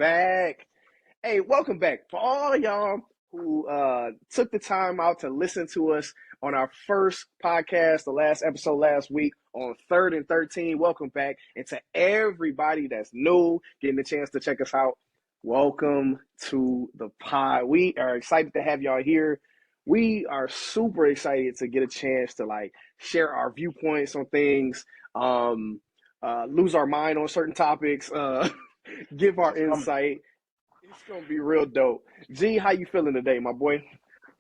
back. Hey, welcome back. For all of y'all who took the time out to listen to us on our first podcast, the last episode last week on 3rd and 13, welcome back. And to everybody that's new, getting the chance to check us out, welcome to the pod. We are excited to have y'all here. We are super excited to get a chance to share our viewpoints on things, lose our mind on certain topics, give our insight. It's gonna be real dope. G, how you feeling today, my boy?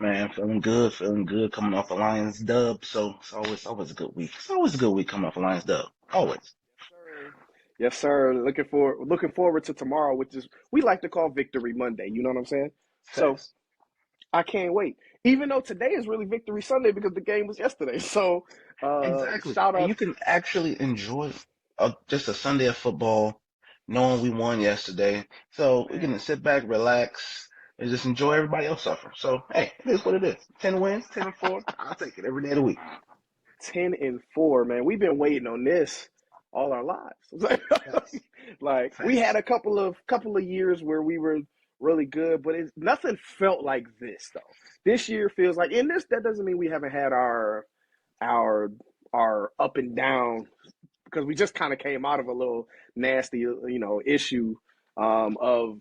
Man, feeling good coming off a Lions dub. So it's always a good week. It's always a good week coming off a Lions dub. Always. Sir. Yes, sir. Looking forward to tomorrow, which is we like to call Victory Monday. You know what I'm saying? So Facts. I can't wait. Even though today is really Victory Sunday because the game was yesterday. So Exactly. shout And out. you can actually enjoy just a Sunday of football, knowing we won yesterday. So we Man, can sit back, relax, and just enjoy everybody else suffer. So hey, it is what it is. 10 wins, 10-4. I'll take it every day of the week. 10-4, man. We've been waiting on this all our lives. Facts. Like we had Facts. a couple of years where we were really good, but nothing felt like this though. This year feels like, and that doesn't mean we haven't had our our up and down because we just kind of came out of a little nasty issue of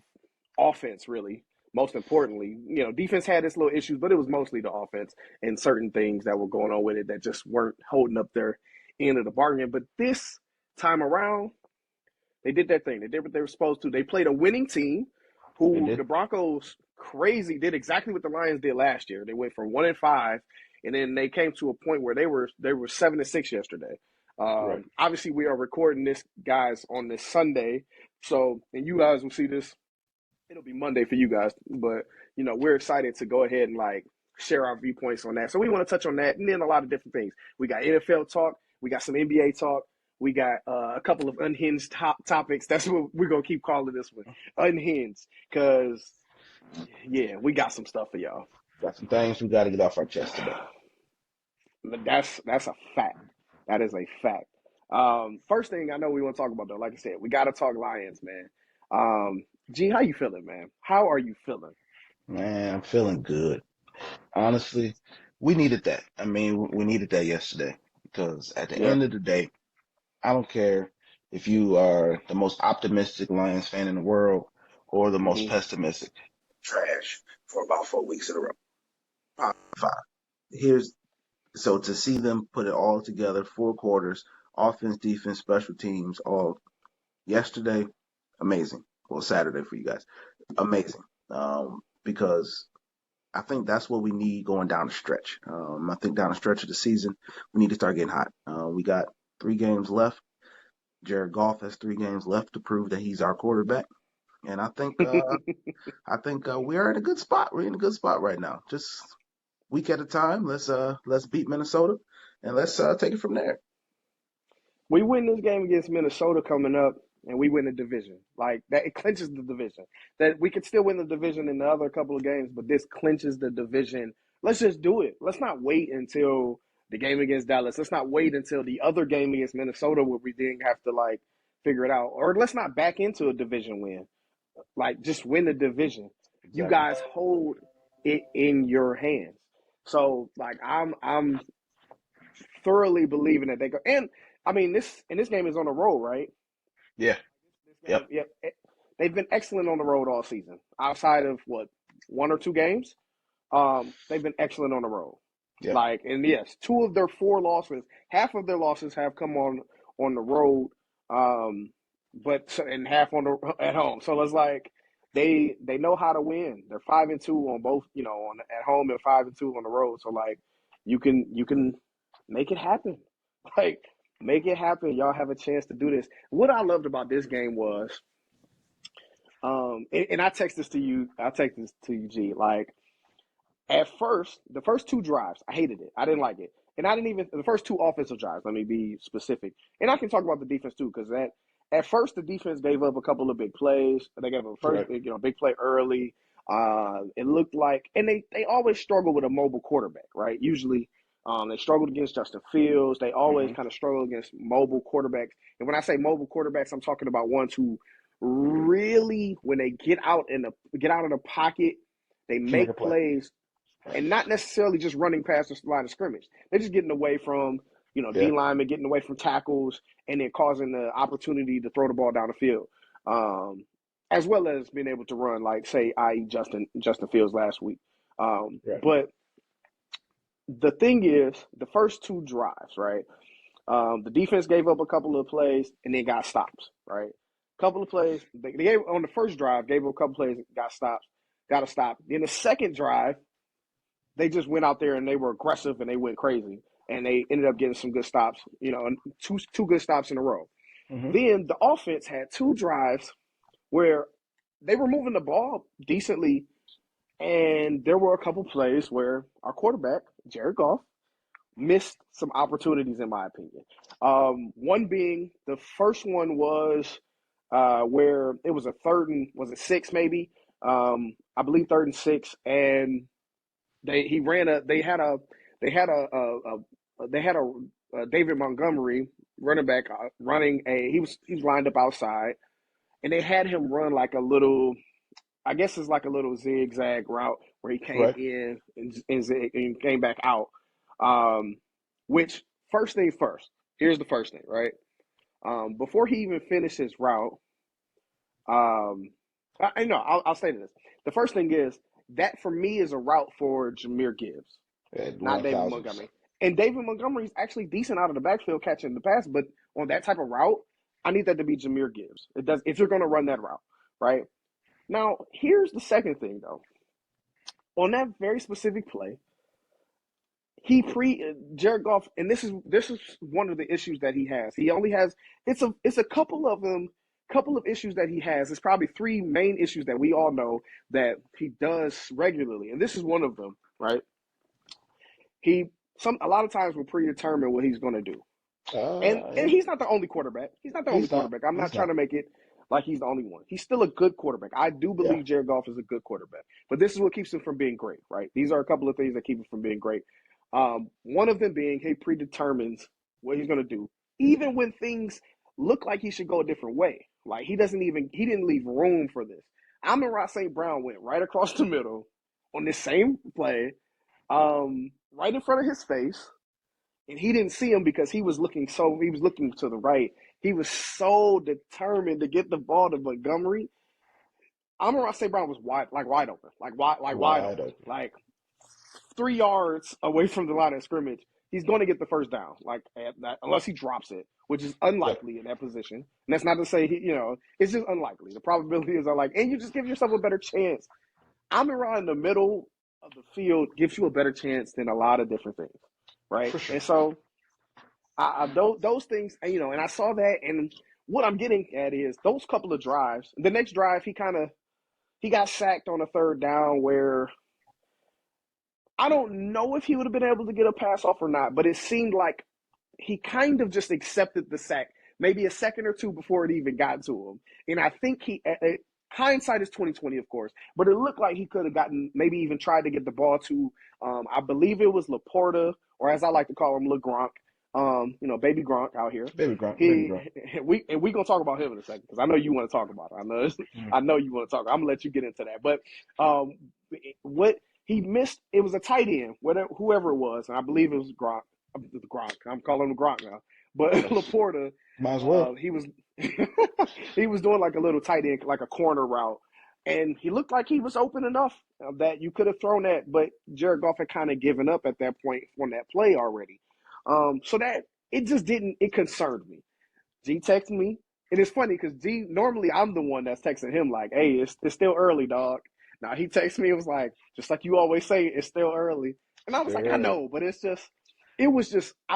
offense really. Most importantly, defense had its little issues, but it was mostly the offense and certain things that were going on with it that just weren't holding up their end of the bargain. But this time around, they did their thing. They did what they were supposed to. They played a winning team They who did. the Broncos crazy did exactly what the Lions did last year. They went from 1-5, and then they came to a point where they were 7-6 yesterday. Right. Obviously, we are recording this, guys, on this Sunday. So, and you guys will see this. It'll be Monday for you guys, but we're excited to go ahead and share our viewpoints on that. So we want to touch on that, and then a lot of different things. We got NFL talk, we got some NBA talk, we got a couple of unhinged topics. That's what we're gonna keep calling this one, unhinged, because yeah, we got some stuff for y'all. Got some things we got to get off our chest today. That's a fact. That is a fact. First thing I know we want to talk about though, like I said, we got to talk Lions, man. G, how you feeling, man? How are you feeling? Man, I'm feeling good. Honestly, we needed that. I mean, we needed that yesterday because at the Yeah. end of the day, I don't care if you are the most optimistic Lions fan in the world or the most Hmm. pessimistic. Trash for about 4 weeks in a row. Five. Here's so to see them put it all together, 4 quarters, offense, defense, special teams, all yesterday, amazing. Well, Saturday for you guys, amazing. Because I think that's what we need going down the stretch. I think down the stretch of the season, we need to start getting hot. We got 3 games left. Jared Goff has 3 games left to prove that he's our quarterback, and I think we are in a good spot. We're in a good spot right now. Just week at a time. Let's beat Minnesota, and let's take it from there. We win this game against Minnesota coming up, and we win the division. Like that, it clinches the division. That we could still win the division in the other couple of games, but this clinches the division. Let's just do it. Let's not wait until the game against Dallas. Let's not wait until the other game against Minnesota where we didn't have to figure it out. Or let's not back into a division win. Like just win the division. You Exactly. guys hold it in your hands. So I'm thoroughly believing that they go. And I mean this game is on the road, right? Yeah. This game, Yep. yeah, they've been excellent on the road all season. Outside of what 1 or 2 games, they've been excellent on the road. Yep. And yes, 2 of their 4 losses, half of their losses have come on the road, and half on the at home. So it's like they know how to win. They're 5-2 on both, on at home and 5-2 on the road. So you can make it happen. Like make it happen. Y'all have a chance to do this. What I loved about this game was, and I text this to you. I text this to you, G. Like at first, the first 2 drives, I hated it. I didn't like it. And I didn't even the first 2 offensive drives, let me be specific. And I can talk about the defense too, because that at first the defense gave up a couple of big plays. They gave up a first, Right. big play early. It looked like, and they always struggle with a mobile quarterback, right? Usually, they struggled against Justin Fields. They always Hmm. kind of struggle against mobile quarterbacks. And when I say mobile quarterbacks, I'm talking about ones who really, when they get out of the pocket, they To make a make play. plays, and not necessarily just running past the line of scrimmage. They're just getting away from, D Yeah. linemen, getting away from tackles, and then causing the opportunity to throw the ball down the field, as well as being able to run, like say, i.e. Justin Fields last week. Right. But the thing is, the first two drives, right? The defense gave up a couple of plays and then got stops, right? Couple of plays they gave on the first drive, gave up a couple plays, got a stop. Then the second drive, they just went out there and they were aggressive and they went crazy and they ended up getting some good stops, two good stops in a row. Mm-hmm. Then the offense had two drives where they were moving the ball decently, and there were a couple plays where our quarterback, Jared Goff, missed some opportunities, in my opinion. One being the first one was where it was a was it six maybe? I believe third and six, and he ran a they had a they had a David Montgomery running back running he's lined up outside, and they had him run like a little, I guess it's like a little zigzag route where he came Right. in and came back out. Um, which, first thing first, here's the first thing, right? Before he even finished his route, I know I'll say this. The first thing is that for me is a route for Jahmyr Gibbs, Yeah, not David 1000%. Montgomery. And David Montgomery is actually decent out of the backfield catching the pass, but on that type of route, I need that to be Jahmyr Gibbs. It does if you're going to run that route, right? Now, here's the second thing though. On that very specific play, Jared Goff, and this is one of the issues that he has. He only has it's a couple of them, couple of issues that he has. It's probably three main issues that we all know that he does regularly, and this is one of them, right? He some a lot of times will predetermine what he's going to do. And Yeah. he's not the only quarterback. He's not the only He's not. quarterback. I'm not He's trying not. to make it like he's the only one. He's still a good quarterback. I do Yeah. believe Jared Goff is a good quarterback. But this is what keeps him from being great, right? These are a couple of things that keep him from being great. One of them being he predetermines what he's going to do, even when things look like he should go a different way. Like he didn't leave room for this. Amon-Ra St. Brown went right across the middle on this same play, right in front of his face, and he didn't see him because he was looking to the right. He was so determined to get the ball to Montgomery. Amon-Ra St. Brown was wide open, wide Wide open, open. like 3 yards away from the line of scrimmage. He's going to get the first down, unless he drops it, which is Yep. unlikely in that position. And that's not to say it's just unlikely. The probability is unlikely, and you just give yourself a better chance. Amon-Ra in the middle of the field gives you a better chance than a lot of different things, right? For sure. And so those things, and I saw that, and what I'm getting at is those couple of drives. The next drive, he got sacked on a third down where I don't know if he would have been able to get a pass off or not, but it seemed like he kind of just accepted the sack, maybe a second or two before it even got to him. And I think hindsight is 2020, of course, but it looked like he could have gotten, maybe even tried to get the ball to, I believe it was Laporta, or as I like to call him, LeGronk. Baby Gronk out here. Baby grunt. Baby He grunt. we gonna talk about him in a second because I know you want to talk about it. Mm. I know you want to talk. I'm gonna let you get into that. But what he missed, it was a tight end, whoever it was, and I believe it was Gronk. Gronk. I'm calling him Gronk now. But Laporta, Might as well. he was he was doing like a little tight end, like a corner route, and he looked like he was open enough that you could have thrown that, but Jared Goff had kind of given up at that point on that play already. So that it just didn't. It concerned me. G texted me, and it's funny because G normally I'm the one that's texting him like, "Hey, it's still early, dog." Now he texted me. It was like just like you always say, it's still early, and I was Still like, I early. know, but I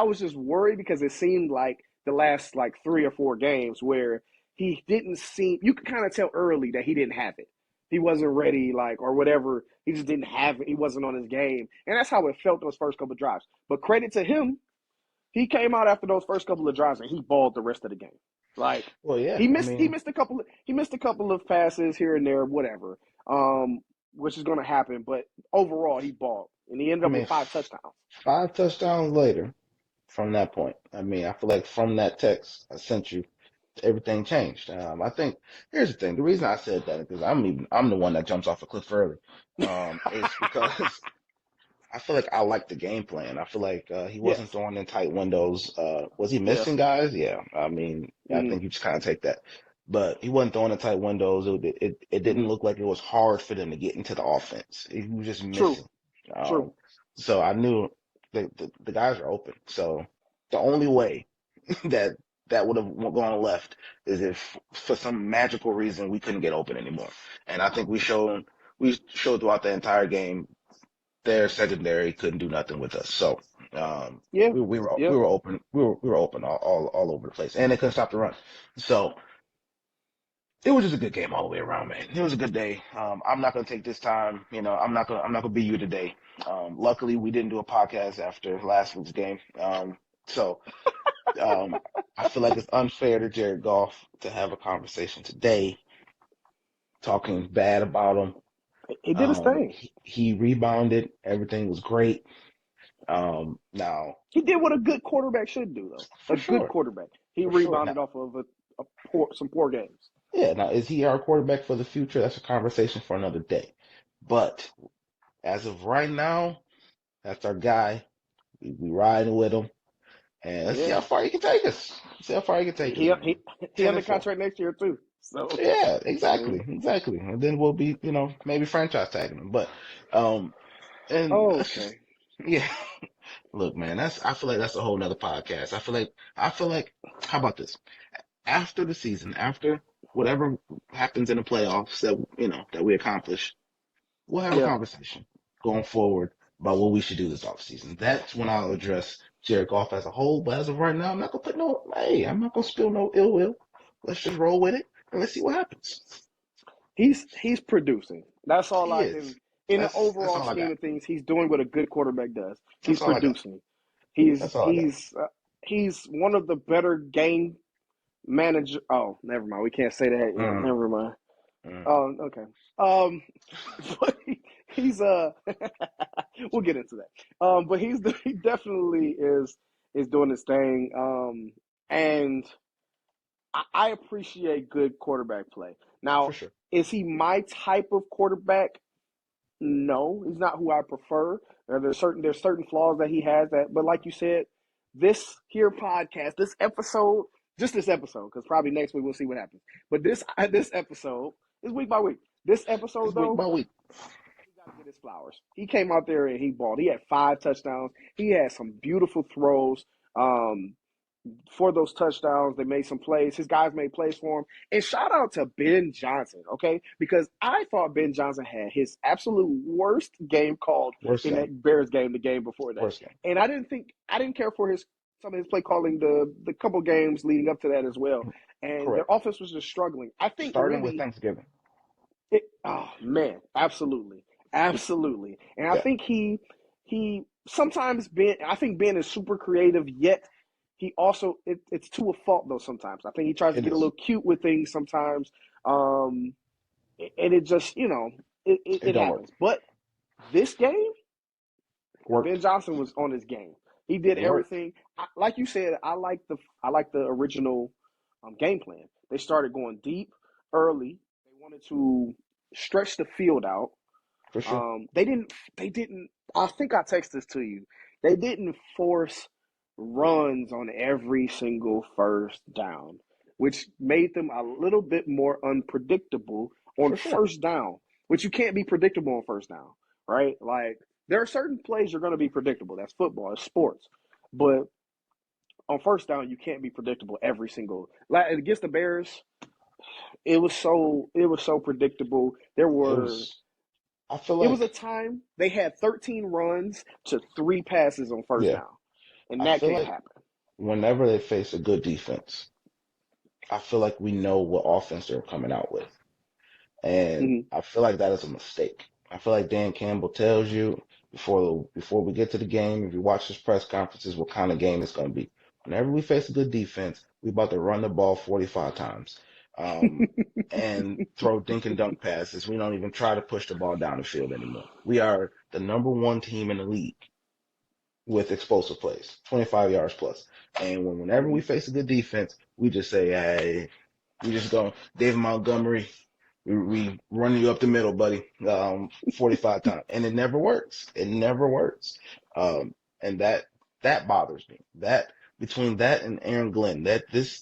was just worried because it seemed like the last like 3 or 4 games where he didn't seem. You could kind of tell early that he didn't have it. He wasn't ready, like or whatever. He just didn't have it. He wasn't on his game, and that's how it felt those first couple of drives. But credit to him, he came out after those first couple of drives and he balled the rest of the game. Like Well, yeah. he I missed he mean, missed a couple of passes here and there, whatever. Which is gonna happen, but overall he balled. And he ended I up mean, with 5 touchdowns. 5 touchdowns later from that point. I mean, I feel like from that text I sent you, everything changed. I think here's the thing. The reason I said that is because I'm the one that jumps off a cliff early. Is because I feel like I like the game plan. I feel like he wasn't Yes. throwing in tight windows. Was he Yeah. missing guys? Yeah. I mean, I Hmm. think you just kind of take that. But he wasn't throwing in tight windows. It didn't Hmm. look like it was hard for them to get into the offense. He was just True. missing. True. So I knew the guys are open. So the only way that that would have gone left is if for some magical reason we couldn't get open anymore. And I think we showed throughout the entire game their secondary couldn't do nothing with us. So Yeah. we Yeah. were open we were open all over the place, and they couldn't stop the run. So it was just a good game all the way around, man. It was a good day. I'm not gonna take this time, I'm not gonna be you today. Luckily, we didn't do a podcast after last week's game. So um, I feel like it's unfair to Jared Goff to have a conversation today talking bad about him. He did his thing. He rebounded. Everything was great. Now, He did what a good quarterback should do, though. A for good sure, quarterback. He for sure. Now, rebounded off of some poor games. yeah, now is he our quarterback for the future? That's a conversation for another day. But as of right now, that's our guy. We riding with him, and let's see Yeah. how far he can take us. Let's see how far he can take us, He man. he he Ten under and four. contract next year too. So Yeah, yeah. exactly. And then we'll be, maybe franchise tagging him. But, um, and Okay. yeah. Look, man, I feel like that's a whole nother podcast. I feel like, how about this? After the season, after whatever happens in the playoffs that we accomplish, we'll have a Yeah. conversation going forward about what we should do this offseason. That's when I'll address Jared Goff as a whole. But as of right now, I'm not gonna spill no ill will. Let's just roll with it and let's see what happens. He's producing. That's all He I is. can. In the That's overall all I scheme got. of things, he's doing what a good quarterback does. He's That's all I got. producing. He's That's all I got. he's uh, he's one of the better game manager. Oh, never mind. We can't say that yet. Mm, Never mind. mm, Oh, okay. Um, but he's we'll get into that. But he definitely is doing his thing. And I appreciate good quarterback play. for Now, sure. is he my type of quarterback? No, he's not who I prefer. There's certain flaws that he has but like you said, this here podcast, just this episode, because probably next week we'll see what happens. But this episode is week by week. This It's episode week though, by week. he got to get his flowers. He came out there and he balled. He had 5 touchdowns. He had some beautiful throws. Um, for those touchdowns. They made some plays. His guys made plays for him. And shout out to Ben Johnson, okay? Because I thought Ben Johnson had his absolute worst game called Worst in game. that Bears game, the game before that. Worst game. And I didn't care for some of his play calling the couple games leading up to that as well. And their Correct. offense was just struggling. I think Starting with really Thanksgiving. oh man, absolutely. Absolutely. And I Yeah, think he sometimes I think Ben is super creative, yet he also it's to a fault though sometimes. I think he tries to it get a is. little cute with things sometimes. Um and it just, It it don't work. happens. But this game, Ben Worked. Johnson was on his game. He did It worked. everything. Like you said, I like the original game plan. They started going deep early. They wanted to stretch the field out. For sure. They didn't. I think I texted this to you. They didn't force runs on every single first down, which made them a little bit more unpredictable on For sure. first down. Which you can't be predictable on first down, right? Like there are certain plays you're going to be predictable. That's football. It's sports, but on first down you can't be predictable every single. Like against the Bears, it was so predictable. It was. I feel It was a like. time they had 13 runs to 3 passes on first Yeah. down, and I that feel can't like happen. whenever they face a good defense, I feel like we know what offense they're coming out with. And Hmm. I feel like that is a mistake. I feel like Dan Campbell tells you before we get to the game, if you watch his press conferences, what kind of game it's going to be. Whenever we face a good defense, we about to run the ball 45 times, and throw dink and dunk passes. We don't even try to push the ball down the field anymore. We are the number one team in the league with explosive plays, 25 yards plus. And whenever we Mhm. face a good defense, we just say, hey, we just go, David Montgomery, we run you up the middle, buddy, 45 times. And it never works. It never works. And that bothers me. That between that and Aaron Glenn, that this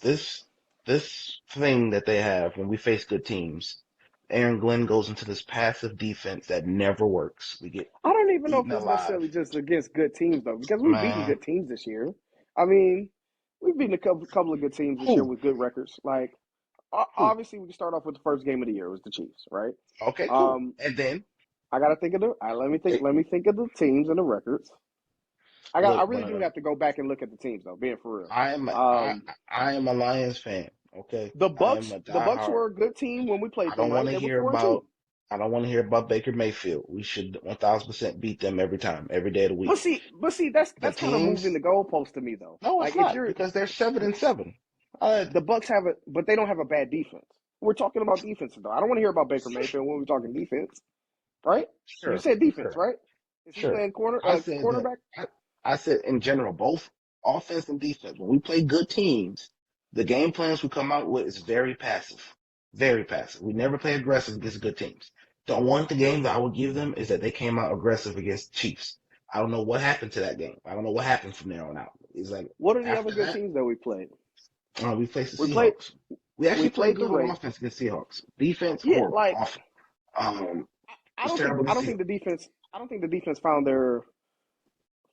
thing that they have when we face good teams, Aaron Glenn goes into this passive defense that never works. We get I don't even know if eaten it's alive. necessarily just against good teams though, because we've beaten Man, good teams this year. I mean, we've beaten a couple of good teams this year who? with good records. Like Who? obviously, we can start off with the first game of the year. It was the Chiefs, right? Okay, cool. Um, And then I gotta think of the. Let me think. it, Let me think of the teams and the records. I look, really do have to go back and look at the teams though. Being for real. I am Um, I am a Lions fan. Okay, the I am Bucks. a The Bucks diehard. were a good team when we I played them. don't want Right? to They were hear 4-2. about. I don't want to hear about Baker Mayfield. We should 1,000% beat them every time, every day of the week. That's The kind of moving teams, the goalpost to me though. no, it's Like if not you're because they're 7-7. Uh, the Bucks have it, but they don't have a bad defense. We're talking about defense though. I don't want to hear about Baker for, Mayfield when we're talking defense, right? You sure, said defense, sure, right? Is he sure. playing I said that. quarterback? I, I said in general, both offense and defense. When we play good teams, the game plans we come out with is very passive, very passive. We never play aggressive against good teams. The one the game that I would give them is that they came out aggressive against the Chiefs. I don't know what happened to that game. I don't know what happened from there on out. It's like What are the other after good that, teams that we played? we faced the We played Seahawks. We we actually played played the good on Ravens. offense against Seahawks. Defense Yeah, horrible. like Off I was don't think terrible I against don't think Seahawks. the defense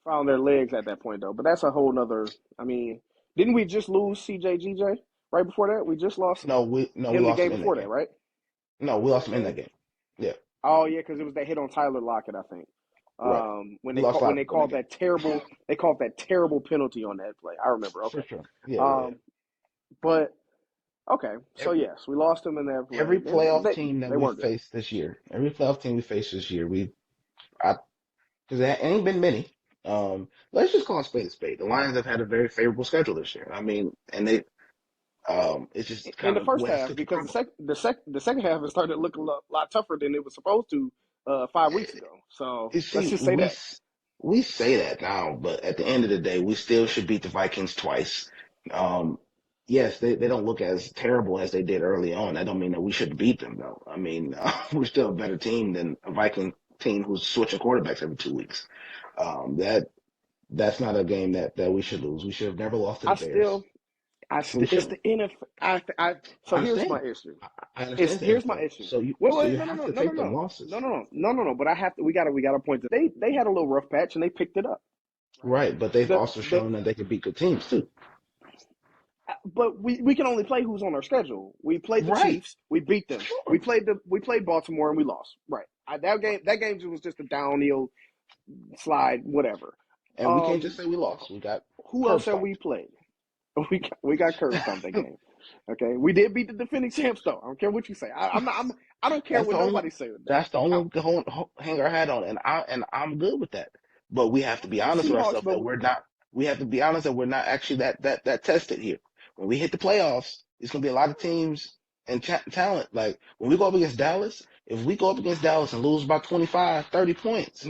found their legs at that point though. But that's a whole nother. I mean, didn't we just lose CJ right before that? We just lost No, we him the lost them game in that before that, game. right? No, we In lost that them in that game. game. Yeah, Oh yeah, because it was that hit on Tyler Lockett, I think. right. We lost a When lot of they people in that called game. that terrible penalty on that play. I remember. Okay. For sure. Yeah, yeah, yeah. Um, but okay, so Every yes, we lost them in that play. every playoff They team that they we weren't good. faced this year, every playoff team we faced this year, I, because there ain't been many. Let's just call a spade a spade. The Lions have had a very favorable schedule this year. I mean, and it's just In kind the of first what has half, cookie because crumble. the second half it started looking lot tougher than it was supposed to 5 weeks ago. So You let's see, just say that. we say that now, but at the end of the day, we still should beat the Vikings twice. Um, yes, they don't look as terrible as they did early on. That don't mean that we shouldn't beat them, though. I mean, we're still a better team than a Viking team who's switching quarterbacks every 2 weeks. That's not a game that we should lose. We should have never lost to the I Bears. still We it's shouldn't. the NFL. So I here's understand. my issue. I understand the Here's my NFL. issue. So you Wait, so wait, you no, no, have no, to no, no, take them no, no, losses. no, no, no, no, no. But we gotta point to they had a little rough patch and they picked it up. Right. Right, but they've also The shown that they can beat good teams too. but we can only play who's on our schedule. We played the Right. Chiefs, we beat them. Sure. We played Baltimore and we lost. Right. That game was just a downhill slide, whatever. And we can't just Um, say we lost. We got who curb else have we stomped. played? We got curb stomped that game. Okay, we did beat the defending champs though. I don't care what you say. I don't care That's what the only nobody says. that's the only I, one we can hang our hat on, and I'm good with that. But we have to be the honest with Seahawks, ourselves that we're not. We have to be honest that we're not actually that tested here. When we hit the playoffs, it's gonna be a lot of teams and talent. Like when we go up against Dallas, if we go up against Dallas and lose by 25, 30 points,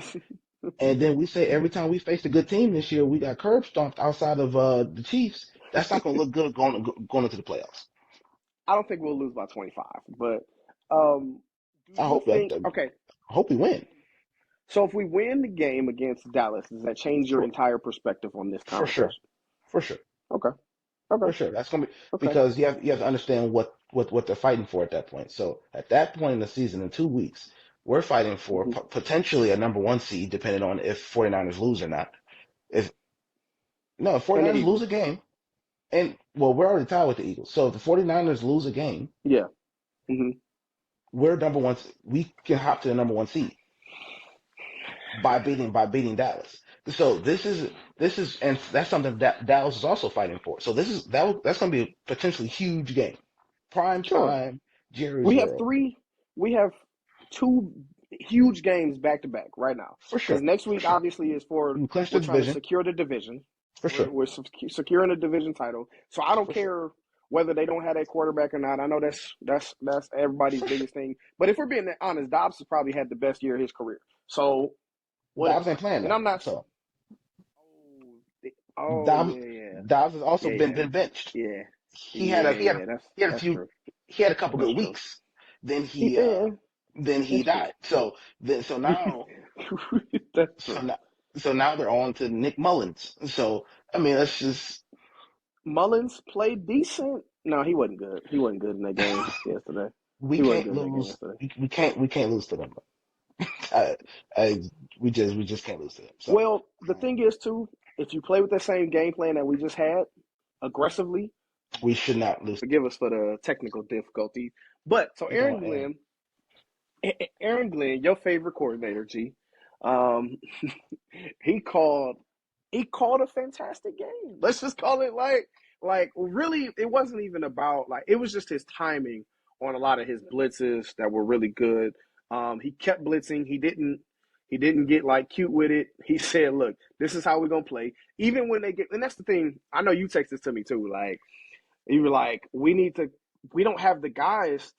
and then we say every time we faced a good team this year, we got curb stomped outside of the Chiefs. That's not gonna look good going into the playoffs. I don't think we'll lose by 25. But um, do I you hope that. think? Okay, I hope we win. so if we win the game against Dallas, does that change your Sure. entire perspective on this For sure. conversation? For sure. Okay, For okay, sure. That's gonna be okay. because you have to understand what they're fighting for at that point. So at that point in the season, in 2 weeks, we're fighting for hmm potentially a number one seed, depending on if 49ers lose or not. If no, if And the 49ers lose Eagles. a game, and well, we're already tied with the Eagles. So if the 49ers lose a game, Yeah. hmm we're number one. We can hop to the number one seed by beating Dallas. So this is and that's something that Dallas is also fighting for. So that's going to be a potentially huge game, prime Sure. time, Jerry's We have World three. We have two huge games back to back right now. for Because sure, next for week, sure. obviously, is for We clinched the we're trying to division secure the division. for sure, We're securing the division title. So I don't for sure, care whether they don't have a quarterback or not. I know that's everybody's for sure. biggest thing. But if we're being honest, Dobbs has probably had the best year of his career. So Dobbs whatever. ain't playing And though, I'm not. so Oh Dobbs yeah, Dobbs has also yeah, been yeah, been benched. yeah, He had yeah, a he had a yeah. he had a That's few true. he had a couple That's good true. weeks. Then Yeah, then he that's true. died. That's So true. now so now they're on to Nick Mullins. So I mean that's just Mullins played decent. No, he wasn't good. He wasn't good in that game yesterday. we He wasn't can't good in that game lose yesterday. we can't lose to them. I, I we just can't lose to them. So Well, the um, thing is too, if you play with that same game plan that we just had, aggressively, we should not lose. forgive us for the technical difficulty. But so You know, and Aaron Glenn, your favorite coordinator, G, um, he called a fantastic game. Let's just call it like really it wasn't even about like it was just his timing on a lot of his blitzes that were really good. He kept blitzing. He didn't get like cute with it. He said, "Look, this is how we're gonna play." Even when they get, and that's the thing. I know you text this to me too. Like you were like, we don't have the guys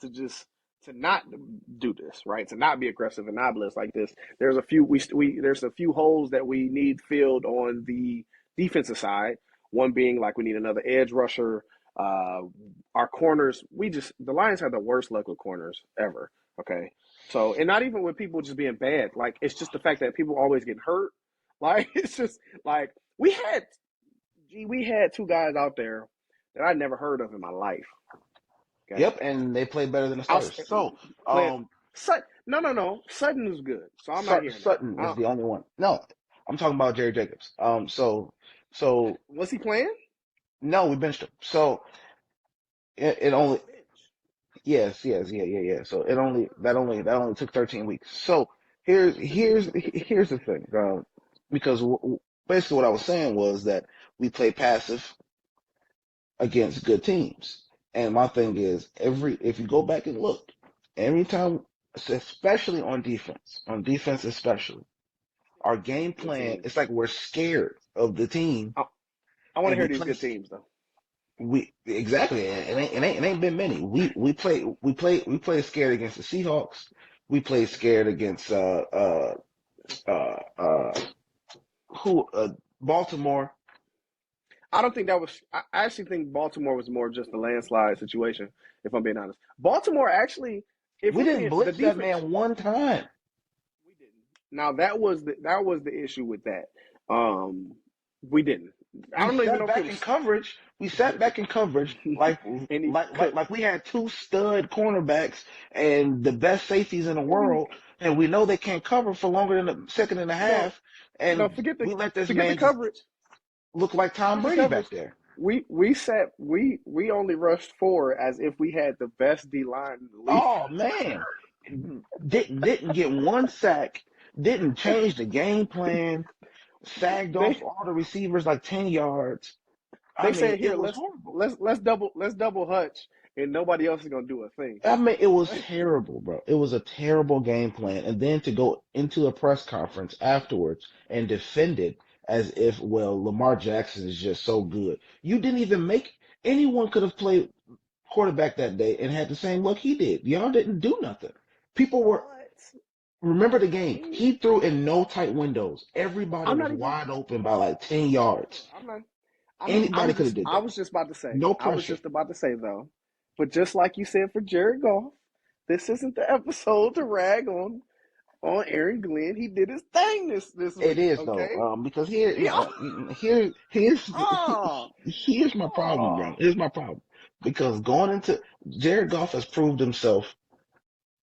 to not do this, right? To not be aggressive and not blitz like this. There's a few there's a few holes that we need filled on the defensive side. One being like we need another edge rusher. Uh, our corners, the Lions have the worst luck with corners ever. Okay, so and not even with people just being bad. Like it's just the fact that people always get hurt. Like it's just like we had two guys out there that I never heard of in my life. Okay, yep, and they played better than the I'll starters. So play Sutton. No. Sutton was good, so I'm not hearing that. Sutton is the only one. No, I'm talking about Jerry Jacobs. So Was he playing? no, we benched him. So it only Bench. yeah. So that only took 13 weeks. So here's the thing, because basically what I was saying was that we play passive against good teams, and my thing is if you go back and look, every time, especially on defense especially, our game Good plan teams. it's like we're scared of the team, I want to and hear we these play. good teams though. We exactly, it ain't been many. We play scared against the Seahawks. We play scared against uh uh who Baltimore. I don't think that was. I actually think Baltimore was more just a landslide situation. If I'm being honest, Baltimore actually, if We we're didn't being the blitz that defense, man one time. we didn't. Now that was the issue with that. We didn't. I We don't even sat know if it back in was. coverage. We sat back in coverage And he cooked. like we had two stud cornerbacks and the best safeties in the And world, and we know they can't cover for longer than a second and a no, half, no, and forget the we let this forget the man just coverage. look like Tom Forget the Brady coverage. back there. We only rushed four as if we had the best D line in the league. Oh man, didn't get one sack, didn't change the game plan, sagged off They all the receivers like 10 yards. I they mean, said it here was horrible. let's double hutch and nobody else is gonna do a thing. I mean, it was terrible, bro. It was a terrible game plan. And then to go into a press conference afterwards and defend it as if, well, Lamar Jackson is just so good. You didn't even make anyone could have played quarterback that day and had the same luck he did. Y'all didn't do nothing. People were But Remember the game. he, He threw in no tight windows. Everybody I'm was not even. wide open by like 10 yards. I'm not. Anybody could have did I that. was just about to say. No I was pressure. just about to say though, but just like you said for Jared Goff, this isn't the episode to rag on Aaron Glenn. He did his thing this It week. is though, Okay. because here, Yeah. here's my problem, bro. Oh. Here's my problem. Because going into Jared Goff has proved himself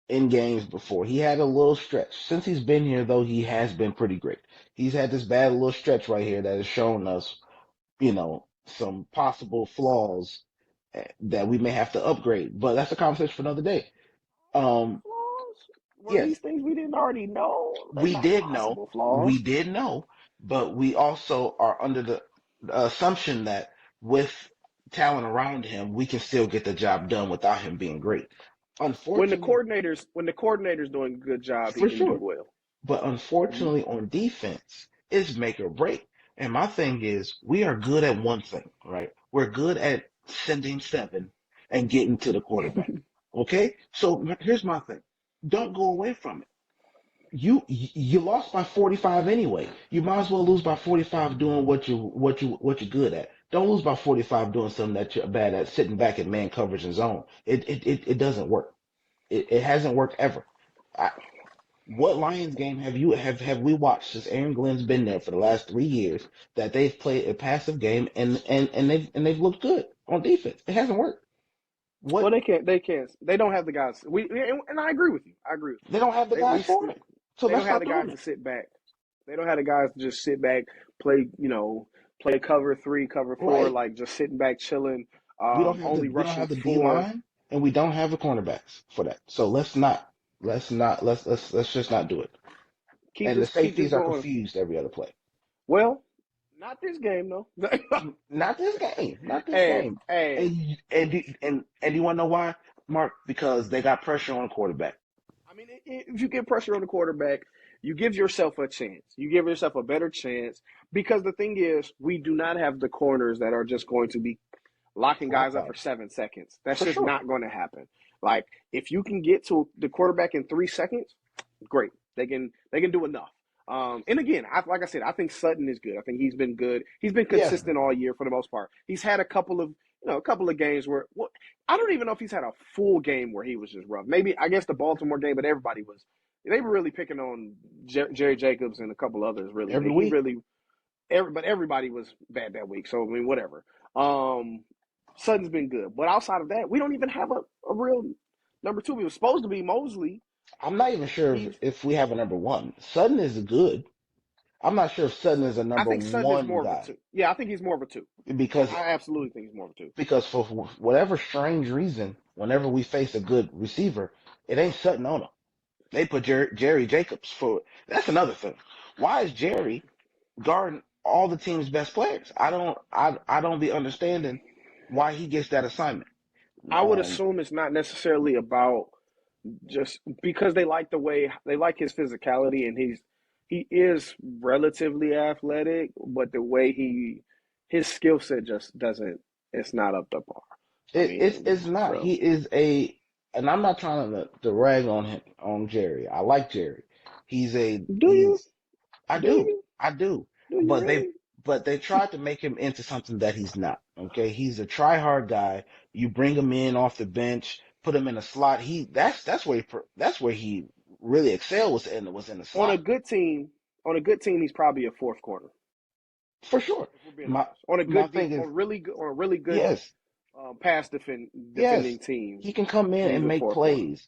in games before. He had a little stretch. Since he's been here, though, he has been pretty great. He's had this bad little stretch right here that has shown us, some possible flaws that we may have to upgrade. But that's a conversation for another day. Possible Um, flaws? Were yes, these things we didn't already know? They're not possible flaws. we did know, but we also are under the assumption that with talent around him, we can still get the job done without him being great. Unfortunately, When the coordinator's doing a good job, he for can do sure. well. But Mhm. unfortunately, on defense, it's make or break. And my thing is, we are good at one thing, right? We're good at sending seven and getting to the quarterback. Okay? So here's my thing. Don't go away from it. You lost by 45 anyway. You might as well lose by 45 doing what you're good at. Don't lose by 45 doing something that you're bad at, sitting back in man coverage and zone. It doesn't work. It hasn't worked ever. I, what Lions game have we watched since Aaron Glenn's been there for the last 3 years that they've played a passive game and they've looked good on defense? It hasn't worked. Well, What they don't have the guys. And I agree with you. I agree with they don't have the you. guys for it, so They don't let's have stop the doing guys to it. sit back. They don't have the guys to just sit back, play, play cover three, cover four, Right. like just sitting back, chilling, We only we don't rushing have the D four. line and we don't have the cornerbacks for that. So let's just not do it. And the Keep this safeties are going. confused every other play. Well, not this game though. Not this game. Not this hey, game. hey. And you want to know why, Mark? Because they got pressure on the quarterback. I mean, if you get pressure on the quarterback, you give yourself a chance. You give yourself a better chance because the thing is, we do not have the corners that are just going to be locking guys Lock up for guys. 7 seconds. That's For just sure. not going to happen. Like if you can get to the quarterback in 3 seconds, great. They can do enough. And again, like I said, I think Sutton is good. I think he's been good. He's been Yes. consistent all year for the most part. He's had a couple of games where I don't even know if he's had a full game where he was just rough. Maybe I guess the Baltimore game, but they were really picking on Jerry Jacobs and a couple others. Really, Every he week. really but everybody was bad that week. So I mean, whatever. Sutton's been good, but outside of that, we don't even have a real number two. We were supposed to be Mosley. I'm not even sure He's if we have a number one. Sutton is good. I'm not sure if Sutton is a I number think Sutton is one more of a guy two. Yeah, I think he's more of a two. because I absolutely think he's more of a two. for whatever strange reason, whenever we face a good receiver, it ain't Sutton on him. They put Jerry Jacobs for. That's another thing. Why is Jerry guarding all the team's best players? I don't be understanding why he gets that assignment. I would Um, assume it's not necessarily about just because they like his physicality and he is relatively athletic, but the way his skill set just doesn't it's not up to par. I mean, it's not. so He is and I'm not trying to rag on him on Jerry. I like Jerry. do you He's I do do. you I do. do you But really? they tried to make him into something that he's not. Okay? He's a try hard guy. You bring him in off the bench, put him in a slot. That's where he really excelled was in the On a slot. good team, he's probably a fourth corner. For sure. If we're being My honest, on a my good thing deep, is on a really good yes, defending yes. team, He can come in he's and a make fourth corner. plays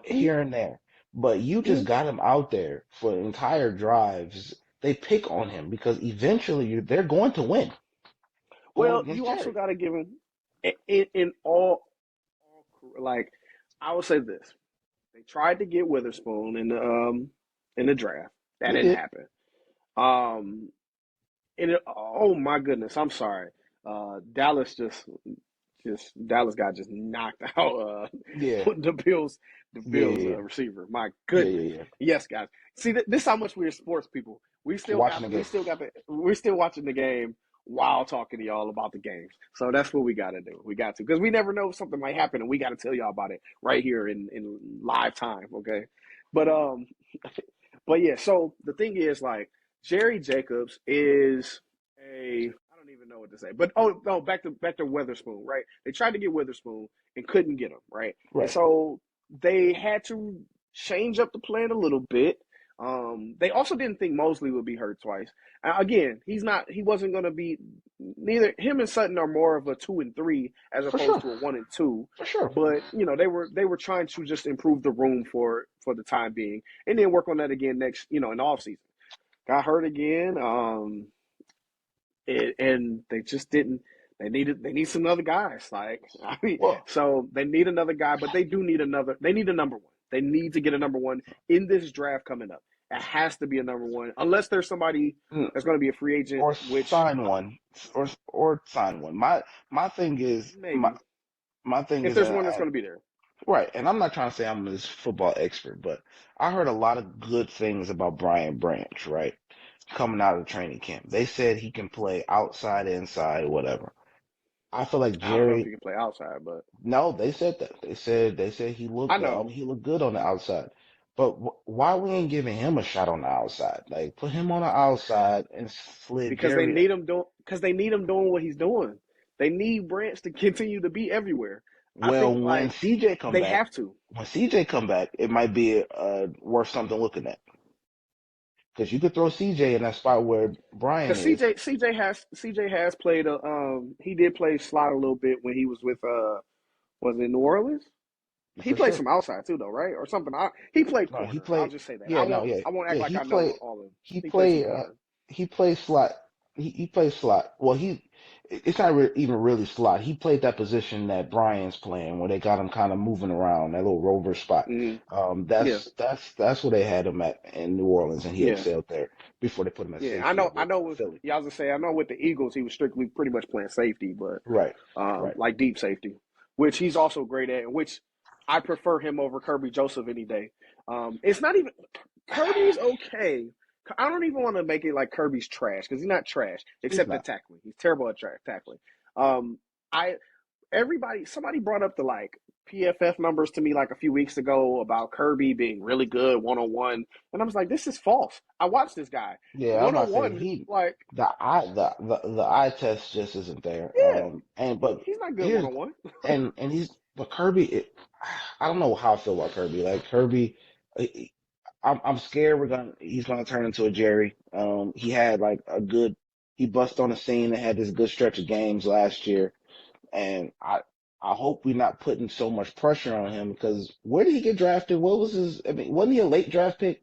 Mhm, here and there. But you just mhm. got him out there for entire drives. They pick on him because eventually they're going to win going Well, against you also Jerry. got to give him in like I would say this: they tried to get Witherspoon in the draft. That They didn't did. happen. Um, oh my goodness, I'm sorry. Dallas Dallas got just knocked out. Yeah. The Yeah, Bills yeah, receiver. My yeah, yeah, goodness. yeah, yeah. Yes, guys. See, this is how much we're sports people. Watching the game. We're still watching the game while talking to y'all about the games. So that's what we got to do. We got to because we never know if something might happen, and we got to tell y'all about it right here in live time. Okay, but but yeah. So the thing is, like Jerry Jacobs is a I don't even know what to say. But oh no, back to Witherspoon, right? They tried to get Witherspoon and couldn't get him, right? And Right. so they had to change up the plan a little bit. They also didn't think Mosley would be hurt twice. Again, he wasn't going to be neither him and Sutton are more of a 2 and 3 as For opposed sure. to a 1 and 2. For sure. But they were trying to just improve the room for the time being, and then work on that again next in the off season. Got hurt again. And they just didn't. They need some other guys. Like I mean, Well, so they need another guy, but they do need another. They need a number one. They need to get a number one in this draft coming up. It has to be a number one, unless there's somebody mm, that's going to be a free agent, or which sign one, or sign one. My thing is maybe my thing if is there's one that's going to be there. right, and I'm not trying to say I'm this football expert, but I heard a lot of good things about Brian Branch, right? Coming out of training camp. They said he can play outside, inside, whatever. I feel like I don't know if he Jerry, can play outside, but no, they said that. They said I know. he looked good on the outside. But why we ain't giving him a shot on the outside? Like put him on the outside and slid because they Jerry. need him doing what he's doing. They need Branch to continue to be everywhere. I Well, think like they have to. When CJ come back, it might be worth something looking at because you could throw CJ in that spot where Brian Because is. CJ has played he did play slot a little bit when he was with was it New Orleans? He For played sure. some outside too though, right? Or something. He played No, he corner. I'll played. just say that. Yeah, no, yeah, I won't act yeah. like I know all of them. He He played some played. corner. He played slot. He played slot. Well, it's not even really slot. He played that position that Brian's playing, where they got him kind of moving around that little rover spot. Hmm. Yeah, That's where they had him at in New Orleans, and he yeah, excelled there before they put him at yeah. safety I with know with Philly. yeah, I was gonna say I know with the Eagles he was strictly pretty much playing safety, but Right, right. like deep safety, which he's also great at, and which I prefer him over Kirby Joseph any day. It's not even Kirby's okay. I don't even want to make it like Kirby's trash because he's not trash He's except at not. tackling. He's terrible at tackling. I somebody brought up the like PFF numbers to me like a few weeks ago about Kirby being really good 1-on-1, and I was like, this is false. I watched this guy Yeah, I'm one about on to say one, like the eye test just isn't there. yeah, And but he's not good one here's on one. and he's but Kirby. I don't know how I feel about Kirby. Like Kirby, I'm scared he's gonna turn into a Jerry. He had like he bust on the scene and had this good stretch of games last year, and I hope we're not putting so much pressure on him because where did he get drafted? What was his? I mean, wasn't he a late draft pick?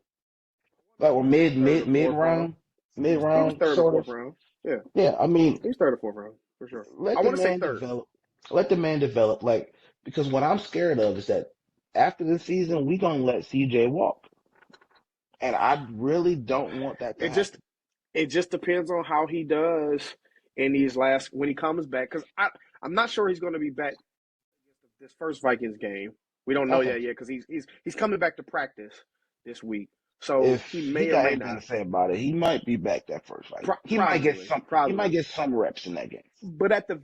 Like or Third or fourth round. mid He was round third or sort fourth of. round. Yeah, Yeah, I mean, he was third or fourth round for sure. I let the want to say man third. develop. Let the man develop. Like because what I'm scared of is that after the season we gonna let CJ walk, and I really don't want that to It just happen. it just depends on how he does in these last when he comes back. Because I'm not sure he's going to be back this first Vikings game. We don't know Okay, that yet because he's coming back to practice this week, so if he he may or got may anything not. to say about it, he might be back that first fight. He might get Probably, some. He might probably. get some reps in that game But at the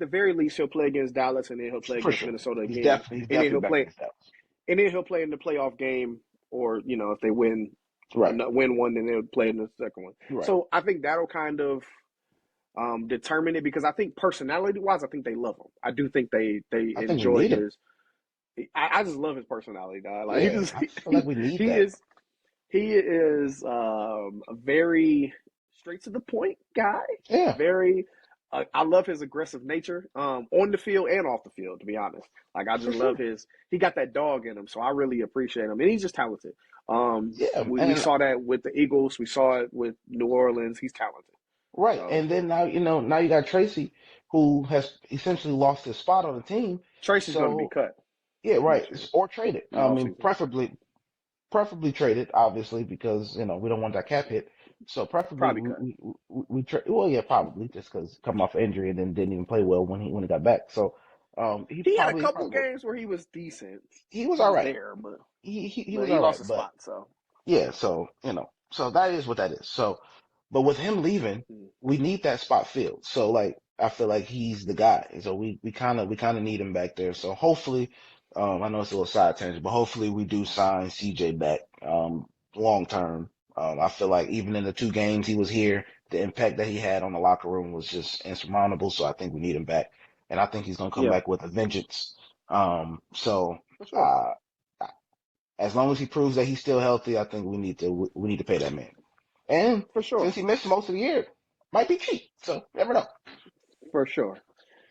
very least, he'll play against Dallas, and then he'll play for against sure. Minnesota again, He's and then definitely he'll back play, against Dallas. in the playoff game, or if they Right, win one, then they'll play in the second one. right. So I think that'll kind of determine it because I think personality wise, I think they love him. I do think they I think we enjoy need him. his. I just love his personality, dog. Like Yeah, I feel like we need he that. is he is a very straight to the point guy. Yeah, Very, I love his aggressive nature on the field and off the field. To be honest, like I for just love sure. his. He got that dog in him, so I really appreciate him, and he's just talented. Yeah, We and saw that with the Eagles. We saw it with New Orleans. He's talented. right, So and then now you got Tracy, who has essentially lost his spot on the team. Tracy's going to be So cut yeah, right, next year or traded. in the I mean, offseason. preferably traded, obviously, because we don't want that cap hit. So preferably Probably cut. we trade. Well, yeah, probably just because coming off injury and then didn't even play well when he got back. So He had a he couple probably will. games where he was decent. He was He all was right. there, but He but was he all lost right, a but spot. So yeah. So so that is what that is. So, but with him leaving, mm, we need that spot filled. So like I feel like he's the guy. So we kind of need him back there. So hopefully, I know it's a little side tangent, but hopefully we do sign CJ back long term. I feel like even in the 2 games he was here, the impact that he had on the locker room was just insurmountable. So I think we need him back, and I think he's gonna come yeah, back with a vengeance. So for sure, uh, as long as he proves that he's still healthy, I think we need to pay that man. And for since sure, he missed most of the year, might be cheap. So never know. for sure.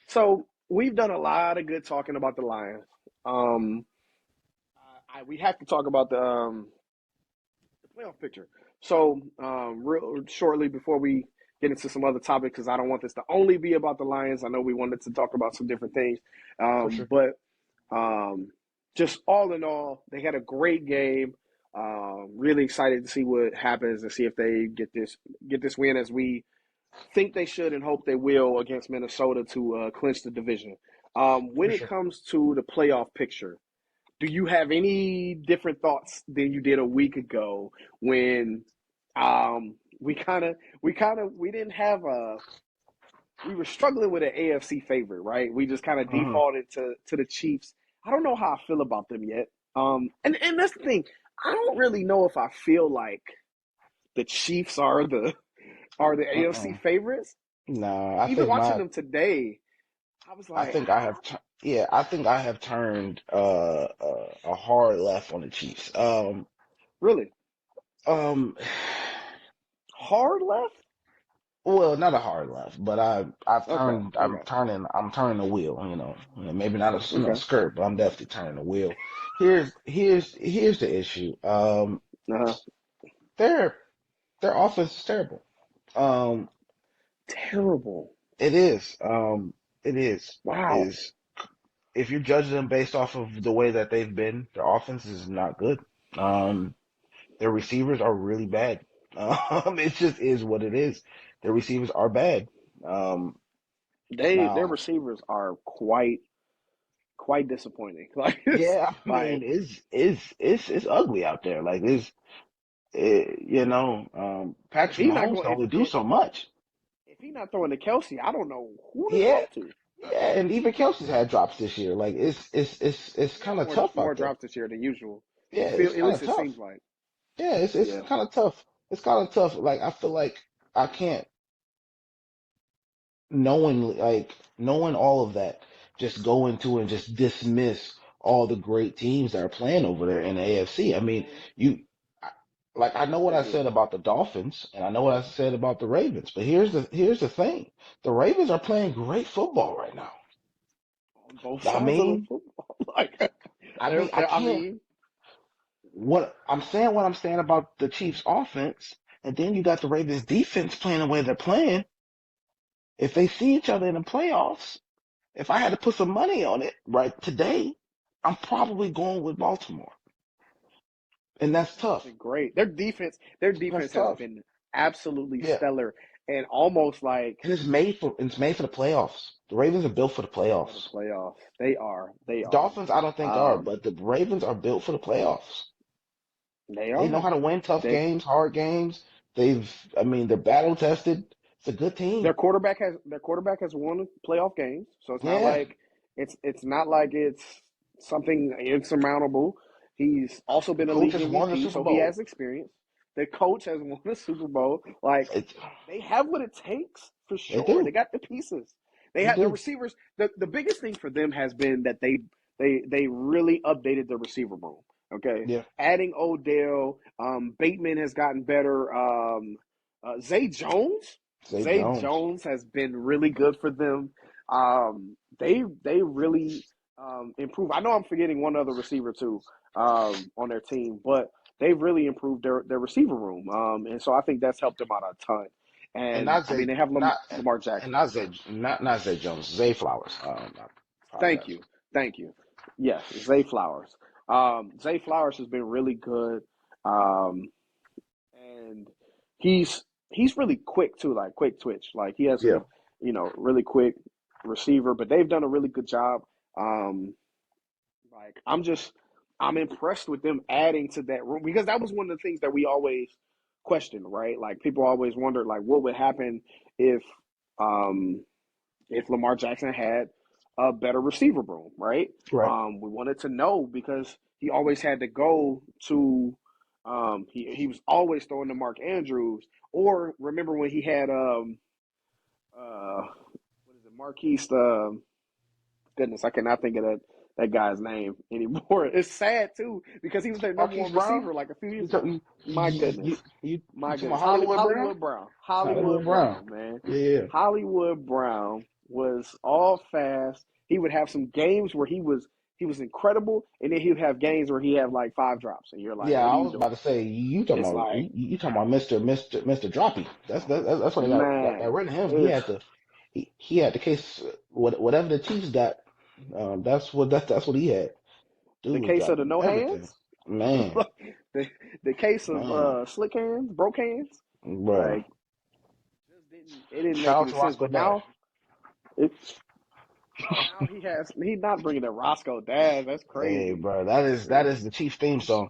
So we've done a lot of good talking about the Lions. Um, we have to talk about the playoff picture. So real shortly before we get into some other topics, because I don't want this to only be about the Lions. I know we wanted to talk about some different things, For sure. but um, just all in all, they had a great game. Really excited to see what happens and see if they get this win as we think they should and hope they will against Minnesota to clinch the division. When For it sure. comes to the playoff picture, do you have any different thoughts than you did a week ago when we didn't have a we were struggling with an AFC favorite, right? We just kind of Hmm. defaulted to the Chiefs. I don't know how I feel about them yet. And that's the thing. I don't really know if I feel like the Chiefs are the AFC Uh-uh. favorites. No, Even watching them today, I was I like, think I have, yeah, I think I have turned a hard left on the Chiefs. really Um, hard left. well, not a hard left, but Okay, okay, I'm turning the wheel. Maybe not a okay. skirt, but I'm definitely turning the wheel. Here's the issue. Uh-huh. Their their offense is terrible. Um, Terrible. it is. It is. Wow. Is if you judge them based off of the way that they've been, their offense is not good. Um, their receivers are really bad. It just is what it is. Their receivers are bad. Um, Their now, receivers are quite disappointing. Like yeah, I mean, like it's ugly out there. Like if Patrick he not Mahomes going can only do so much. if he not throwing to Kelsey, I don't know who to Yeah, throw to. yeah, and even Kelsey's had drops this year. Like it's He kind had of tough more out there. drops this year than usual. Yeah, It feel it's at kind least of it tough. seems like. Yeah, it's Yeah. kind of tough. It's kind of tough. Like I feel like I can't knowing all of that, just go into and just dismiss all the great teams that are playing over there in the AFC. I mean, you I- like I know what I Thank you. said about the Dolphins and I know what I said about the Ravens, but here's the thing. The Ravens are playing great football right now. On both I sides of the mean, football. Like I I can't mean, what I'm saying about the Chiefs offense, and then you got the Ravens defense playing the way they're playing. If they see each other in the playoffs, if I had to put some money on it right today, I'm probably going with Baltimore. And that's defense has tough. been great. Their That's defense has tough. been absolutely Yeah. stellar and almost like And it's made for the playoffs. The Ravens are built for the for the playoffs. playoffs. They are. They are. Dolphins, I don't think are, Um, but the Ravens are built for the playoffs. they They know are. how to win tough They games, hard games. I mean, they're battle tested. It's a good team. their quarterback has won playoff games, so Yeah. it's not like it's something insurmountable. He's also The been a coach league has won the MVP, Super so he Bowl. has experience. The coach has won the Super Bowl. Like It, they have what it takes for they sure. They do. got the pieces. They They have the do. receivers. The biggest thing for them has been that they really updated the receiver room. Okay, Yeah. adding Odell, Bateman has gotten better. Zay Jones. Zay Zay Jones. Jones has been really good for them. They really improved. I know I'm forgetting one other receiver too on their team, but they've really improved their receiver room, and so I think that's helped them out a ton. And And not I mean, Zay they have not Lamar and Jackson. not Zay Jones. Zay Flowers. I Thank apologize. you, thank you. Yes, Zay Flowers. Zay Flowers has been really good, um, and he's he's really quick too, like quick twitch. Like he has Yeah. a really quick receiver, but they've done a really good job. Um, Like I'm impressed with them adding to that room because that was one of the things that we always questioned, right? Like people always wondered like what would happen if um Lamar Jackson had a better receiver room, right? Right. We wanted to know because he always had to go to he was always throwing to Mark Andrews or remember when he had what is it, Marquise goodness, I cannot think of that guy's name anymore. It's sad too because he was their number Marquise one Brown. receiver like a few You years talk, ago. My goodness, you my talking about goodness, Hollywood Brown? Hollywood Hollywood Brown. Brown, man, Yeah. Yeah. Hollywood Brown was all fast. He would have some games where he was incredible, and then he would have games where he had like five drops, and you're like, Yeah, what are I you was doing? about to say It's like, you talking about Mr. Droppy. That's what I got man, rid of him. He ugh. had he had the case whatever the Chiefs got. That's what he had. The Dude was case of the dropping no everything. hands, Man, the the case of man, slick hands, broke hands, bruh. like it didn't make Shout out any to sense. Roscoe But Dash. it now he's not bringing that Roscoe Dash. That's Hey, crazy. bro, that Yeah, is the Chiefs theme song.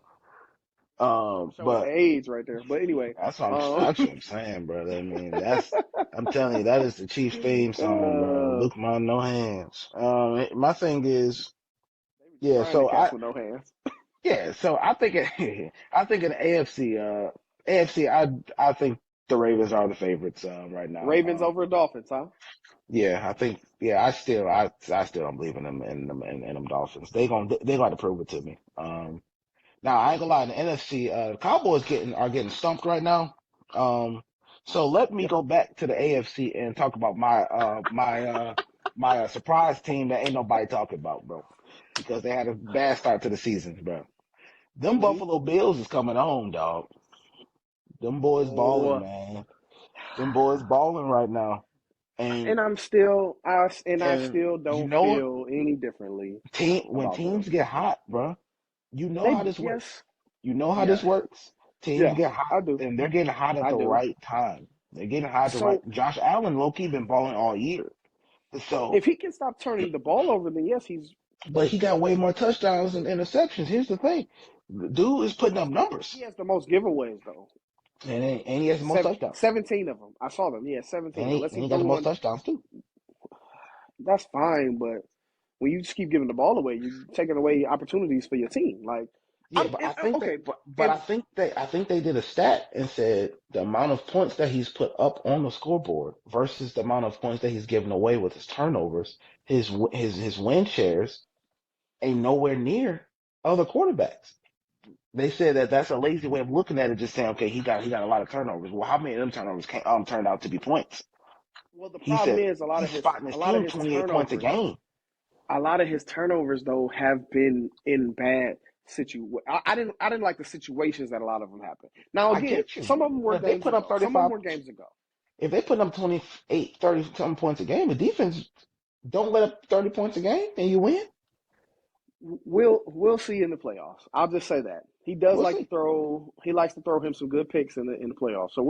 showing the But age right there. But anyway, um, that's what I'm saying, brother. I mean, I'm telling you, that is the Chiefs theme song, bro. uh, Luke my no hands. My thing is, they be yeah. trying to So catch with no hands. Yeah, so I think I think in AFC, I think the Ravens are the favorites right now. Ravens over Dolphins, huh? Yeah, I think yeah, I still don't believe in them in them Dolphins. They gonna have to prove it to me. Now I ain't gonna lie, in the NFC, the Cowboys are getting stumped right now. Um, so let me Yep. go back to the AFC and talk about my surprise team that ain't nobody talking about, bro, because they had a bad start to the season, bro. Them Hmm. Buffalo Bills is coming home, dog. Them boys balling, Oh, man. Them boys balling right now. And I still you don't know what? feel any differently When about them. teams get hot, bro, you know how this works. Yes, You know how this yes, works. Teams yes, get hot, I do, and they're getting hot at I the do. right time. They're getting hot at the right. So Josh Allen, low key, been balling all year. So, if he can stop turning the ball over, then yes, he's but he got way more touchdowns than interceptions. Here's the thing, the dude is putting up he numbers, has the most giveaways though. and he has the most touchdowns, 17 of them. I saw them. Yeah, and 17. he Unless and he he got the threw most one, touchdowns too. that's fine. But when you just keep giving the ball away, you're taking away opportunities for your team. Like Yeah, but okay, but and I think they did a stat and said the amount of points that he's put up on the scoreboard versus the amount of points that he's given away with his turnovers, his win shares ain't nowhere near other quarterbacks. They said that that's a lazy way of looking at it, just saying, okay, he got a lot of turnovers. Well, how many of them turnovers turned out to be points? well, the He problem said is he's spotting his team 28 points a game. a lot of his turnovers though have been in bad I didn't like the situations that a lot of them happened. Now I again, get you, some of them were but if they games put up ago. Some of them 35, were games ago. if they put up 28, 30 something points a game, the defense don't let up 30 points a game and you win. We'll see in the playoffs. I'll just say that he does We'll like to see. throw. He likes to throw him some good picks in the playoffs. So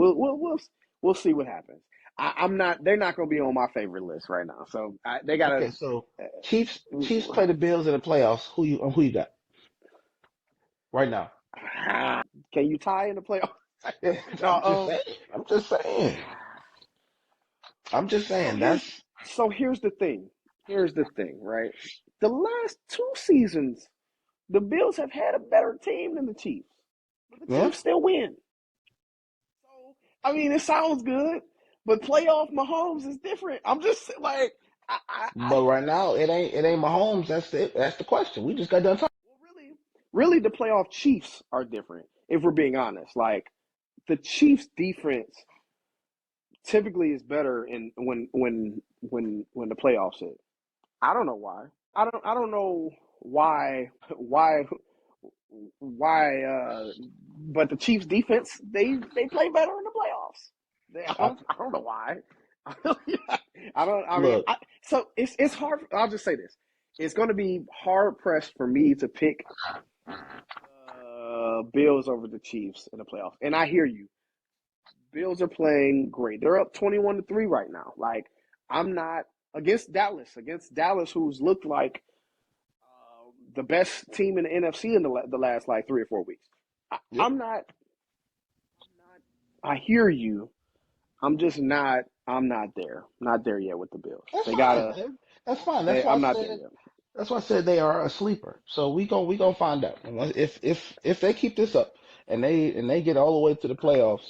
we'll see what happens. I'm not. They're not going to be on my favorite list right now. So they gotta. Okay, so Chiefs Uh, play the Bills in the playoffs. Who you got right now? can you tie in the playoffs? No. I'm just saying. I'm just saying. I'm just So saying. here's That's here's the thing. Here's the thing, right? The last two seasons, the Bills have had a better team than the Chiefs, but the yeah. Chiefs still win. So I mean, it sounds good, but playoff Mahomes is different. I'm just like, But right now it ain't Mahomes. That's it. That's the question. We just got done talking. well, really, the playoff Chiefs are different. If we're being honest, like the Chiefs' defense typically is better in when the playoffs hit. I don't know why. I don't know why but the Chiefs defense they play better in the playoffs. I, I don't know why. I mean look, so it's hard. I'll just say this. It's going to be hard pressed for me to pick Bills over the Chiefs in the playoffs. And I hear you. Bills are playing great. They're up 21-3 right now. Like I'm not against Dallas who's looked like the best team in the NFC in the last like 3 or 4 weeks. yep. I'm not. I hear you. I'm just not. I'm not there. Not there yet with the Bills. That's They fine, gotta. man. That's fine. I'm not there yet. That's why I said they are a sleeper. So we gonna find out. And if they keep this up and they get all the way to the playoffs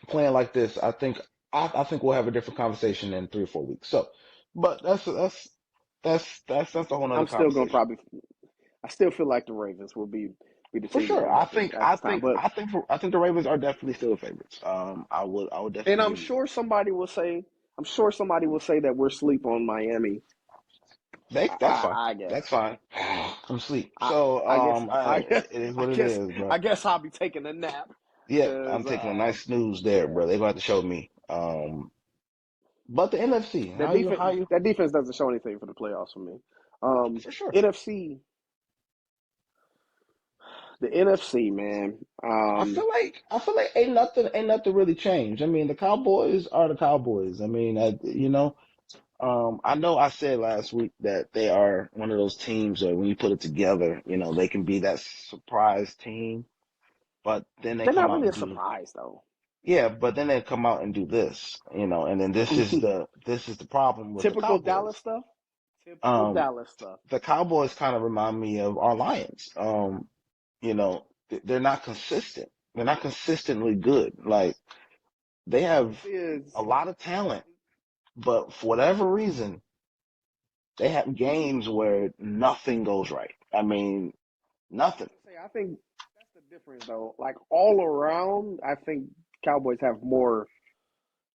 playing like this, I think we'll have a different conversation in 3 or 4 weeks. So, but that's a whole nother I'm still gonna conversation probably. I still feel like the Ravens will be the for team to sure. beat at this time. But I think the Ravens are definitely still the favorites. I would and definitely give you that. I'm sure somebody will say that we're sleep on Miami. That's fine. I guess. That's fine. I'm asleep. I So I guess. it is what it is, bro. I guess I'll be taking a nap Yep, I'm because taking a nice snooze there, yeah. bro. They're gonna have to show me. But the NFC, how you That defense doesn't show anything for the playoffs for me. Um, for sure. NFC, the NFC, man. I feel like ain't nothing really changed. I mean, the Cowboys are the Cowboys. I mean, I know I said last week that they are one of those teams that when you put it together, they can be that surprise team. But then they They're come not out really a and do surprise though. yeah, but then they come out and do this, and then this is the problem with the Typical Dallas Cowboys. stuff. Typical Um, Dallas stuff. the Cowboys kind of remind me of our Lions. they're not consistent. They're not consistently good. Like they have Is a lot of talent, but for whatever reason, they have games where nothing goes right. I mean, nothing. I think that's the difference though. Like all around, I think Cowboys have more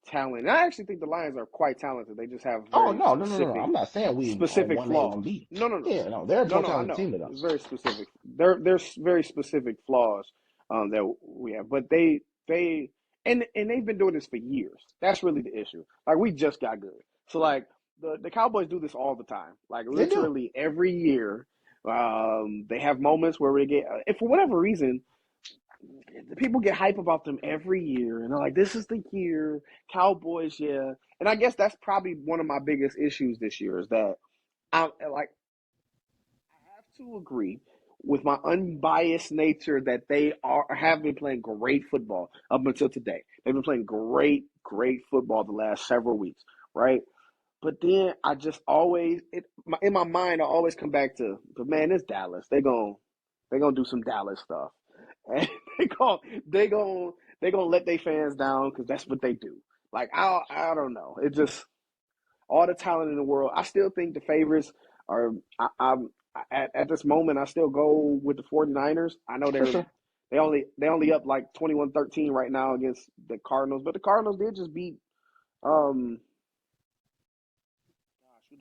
talent. And I actually think the Lions are quite talented. They just have Oh very no, no, no, no, no. specific I'm not saying we on specific 1A, one flaws. B. No, no, no, Yeah, no, they're a no, more no. I talented know team than it's us. very specific. There's very specific flaws that we have, but they and they've been doing this for years. That's really the issue. Like we just got good. So like the Cowboys do this all the time. Like They do. literally every year, they have moments where they get. If for whatever reason, people get hype about them every year, and they're like, "This is the year, Cowboys." Yeah, and I guess that's probably one of my biggest issues this year is that I like I have to agree with my unbiased nature that they have been playing great football up until today. They've been playing great football the last several weeks, right? But then I just always in my mind I always come back to, but man, it's Dallas. They gonna do some Dallas stuff, and they gon' they gonna let their fans down because that's what they do. Like I don't know. It just all the talent in the world. I still think the favorites are. I'm at this moment. I still go with the 49ers. I know For sure. they only up like 21-13 right now against the Cardinals, but the Cardinals did just beat. Um,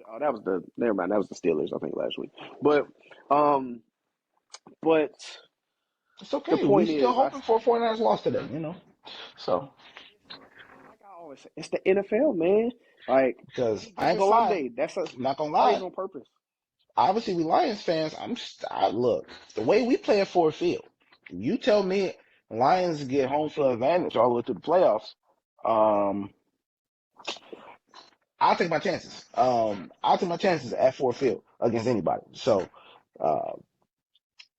oh, that was the never mind. That was the Steelers, I think, last week. But um, but It's the okay. We point still is, hoping for a 49ers loss today. So like I always say, it's the NFL, man. Like because any I ain't given gonna lie, Sunday, that's I'm not gonna plays lie. on purpose. Obviously, we Lions fans. Look, the way we play at Ford Field. You tell me Lions get home field advantage all the way to the playoffs. Um, I'll take my chances. I'll take my chances at Ford Field against anybody. Uh,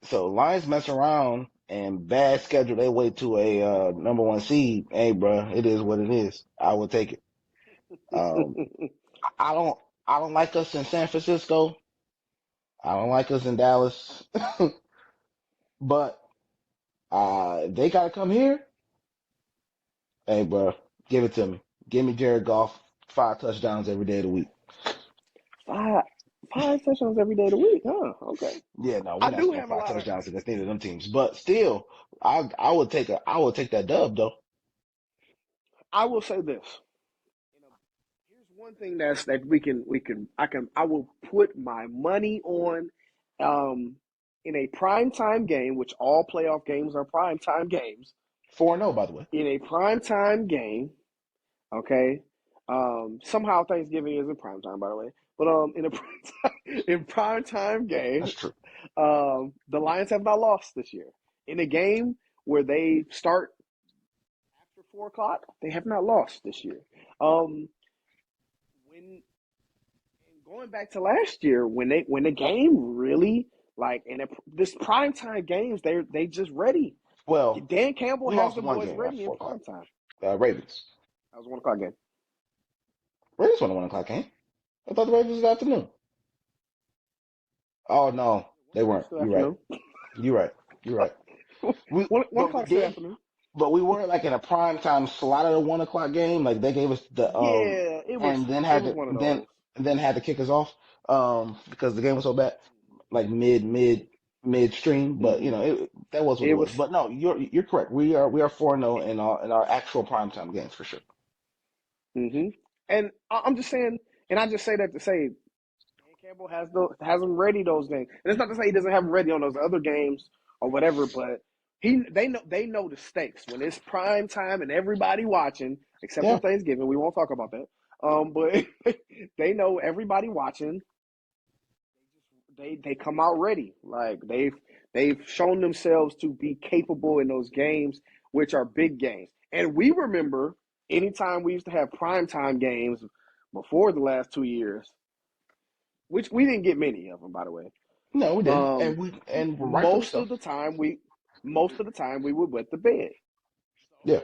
so Lions mess around and bad schedule their way to a number one seed. Hey, bro, it is what it is. I will take it. Um, I don't. I don't like us in San Francisco. I don't like us in Dallas. But they gotta come here. Hey, bro, give it to me. Give me Jared Goff 5 touchdowns every day of the week. five five touchdowns every day of the week, huh? Okay. Yeah, no, we're I not do scoring have a five lot of. touchdowns against neither of them teams. But still, I would take that dub though. I will say this. Here's one thing that I will put my money on, um, in a prime time game, which all playoff games are prime time games. 4-0, by the way. In a prime time game, okay. Somehow Thanksgiving is in prime time, by the way. But in a in prime time game, That's true. the Lions have not lost this year. In a game where they start after 4 o'clock, they have not lost this year. Um, when going back to last year, when the game really like in this prime time games, they just ready. Well, Dan Campbell we has lost the one boys game at ready in 4 o'clock. prime time. Ravens. That was 1 o'clock game. Ravens won a 1 o'clock game. I thought the Ravens was afternoon. Oh no, they It was weren't. still You're right. afternoon. You're right. You're right. We One but we o'clock still did afternoon. but we were like in a prime time slot of a 1 o'clock game. Like they gave us the Yeah, it was and then it had was to one of those. then had to kick us off because the game was so bad, like midstream. But Mm-hmm. that was what it It was. was. But no, you're correct. We are 4-0 in our actual prime time games for sure. Mm-hmm. And I'm just saying, and I just say that to say, Dan Campbell has them ready those games. And it's not to say he doesn't have them ready on those other games or whatever, but they know the stakes when it's prime time and everybody watching, except Yeah. on Thanksgiving. We won't talk about that. But they know everybody watching. They come out ready. Like they've shown themselves to be capable in those games, which are big games. And we remember anytime we used to have primetime games before the last 2 years, which we didn't get many of them, by the way. No, we didn't, Um, and rightfully most so. of the time we would wet the bed. Yeah.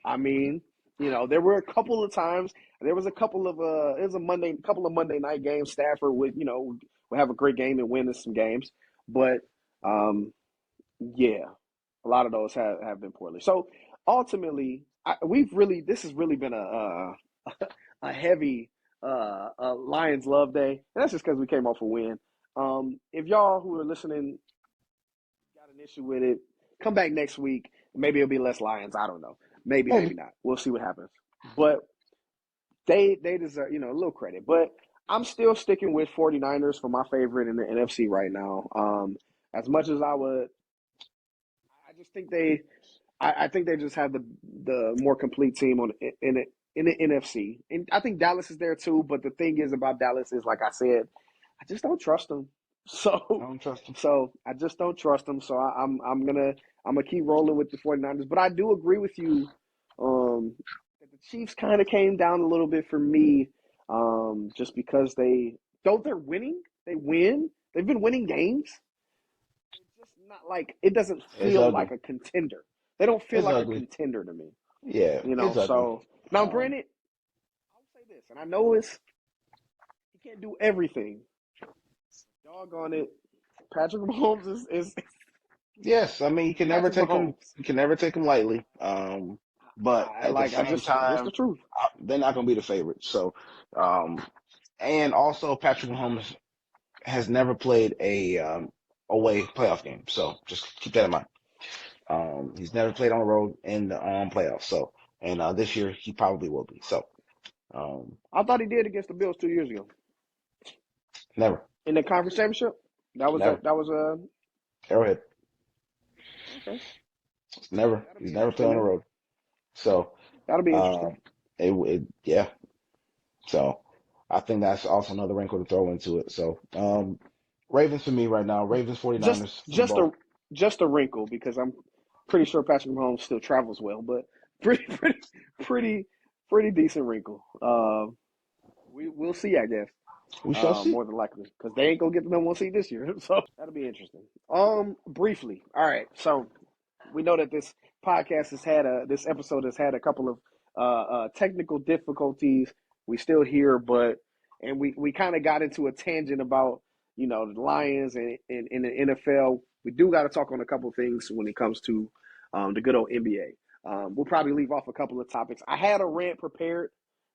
I mean, there were a couple of times. There was a couple of it was couple of Monday night games. Stafford would have a great game and win us some games, but um, Yeah, a lot of those have been poorly. So ultimately, this has really been a heavy Lions love day, and that's just because we came off a win. If y'all who are listening got an issue with it, come back next week. Maybe it'll be less Lions. I don't know. Maybe, maybe Maybe. not. We'll see what happens. But they deserve, a little credit. But I'm still sticking with 49ers for my favorite in the NFC right now. As much as I just think I think they just have the more complete team in the NFC, and I think Dallas is there too. But the thing is about Dallas is, like I said, I just don't trust them. I So don't trust him. so I just don't trust them. So I'm gonna keep rolling with the 49ers. But I do agree with you that the Chiefs kind of came down a little bit for me, just because though they're winning, they win. They've been winning games. It's just not like it doesn't It's feel like ugly. a contender. They don't feel It's like a ugly. contender to me. Yeah, it's ugly. So now Um, granted, I'll say this, and I know you can't do everything. Doggone it, Patrick Mahomes is yes, I mean Patrick Mahomes. you can never take them lightly. But I at the like I same just Just the time, truth. they're not going to be the favorite. So, um, and also Patrick Mahomes has never played a away playoff game. So just keep that in mind. He's never played on the road in the playoffs. So, and this year he probably will be. So, um, I thought he did against the Bills 2 years ago never, in the conference championship. That was never, that was Arrowhead, okay. never. That'll He's be never played interesting on the then. road. So, That'll be interesting. um, yeah. So I think that's also another wrinkle to throw into it. So Ravens for me right now. Ravens Just 49ers, Super just a Bowl. just a wrinkle because I'm pretty sure Patrick Mahomes still travels well, but pretty pretty pretty decent wrinkle. We'll see, I guess. We shall see. More than likely, because they ain't gonna get the number one seed this year, so that'll be interesting. Briefly, all right. So we know that this episode has had a couple of technical difficulties. We still here, but and we kind of got into a tangent about the Lions and the NFL. We do got to talk on a couple of things when it comes to the good old NBA. We'll probably leave off a couple of topics. I had a rant prepared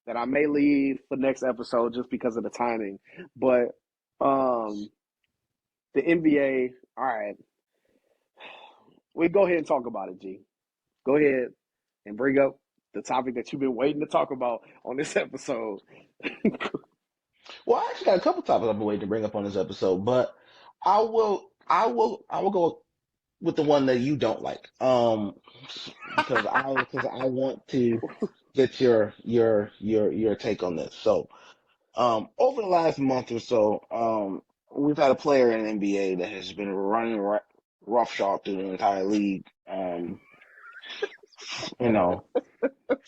that I may leave for next episode just because of the timing, but um, the NBA. All right, we go ahead and talk about it, G. Go ahead and bring up the topic that you've been waiting to talk about on this episode. Well, I actually got a couple topics I've been waiting to bring up on this episode, but I will go with the one that you don't like. Because I want to get your take on this. So, over the last month or so, we've had a player in the NBA that has been running roughshod through the entire league. You know,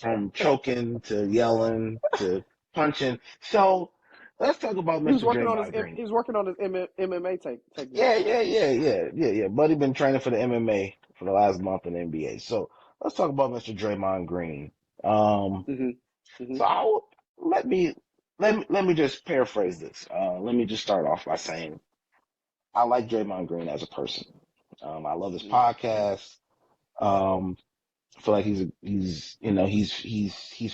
from choking to yelling to punching. So let's talk about He was Mr. working on Draymond Green. his MMA techniques. Yeah. Buddy been training for the MMA for the last month in the NBA. So let's talk about Mr. Draymond Green. Um, Hmm. Hmm. so let me just paraphrase this. Let me just start off by saying I like Draymond Green as a person. I love his Hmm. podcast. Um, I feel like he's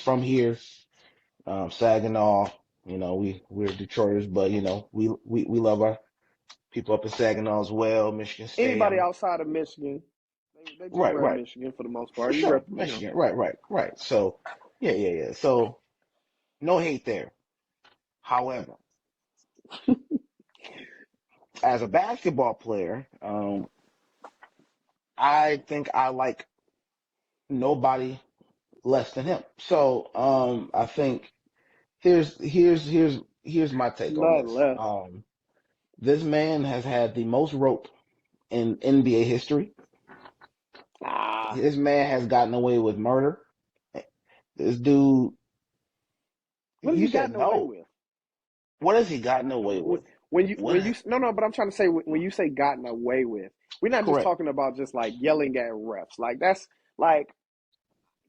from here, Saginaw. We're Detroiters, but we love our people up in Saginaw as well, Michigan State. Anybody outside of Michigan, they just Right, rep right, Michigan for the most for part. You rep, sure, Michigan. Right. So yeah. So no hate there. However, as a basketball player, I think I like nobody less than him. So I think here's my take on None this. less. This man has had the most rope in NBA history. Ah, This man has gotten away with murder. This dude, what has you he said gotten away no. with? What has he gotten No, away with? when What? you no no, but I'm trying to say when you say gotten away with, we're not just Correct. talking about just like yelling at refs. Like that's like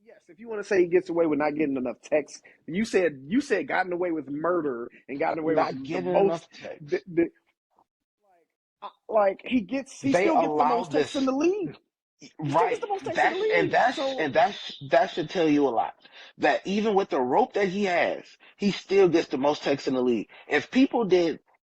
yes, if you want to say he gets away with not getting enough text, you said gotten away with murder and gotten away with Not the getting most. enough text. The, Like he They still gets the most allowed takes in this. the league. He still gets Right. the most takes in the That's and league. that's So and that's that should tell you a lot. That even with the rope that he has, he still gets the most takes in the league. If people did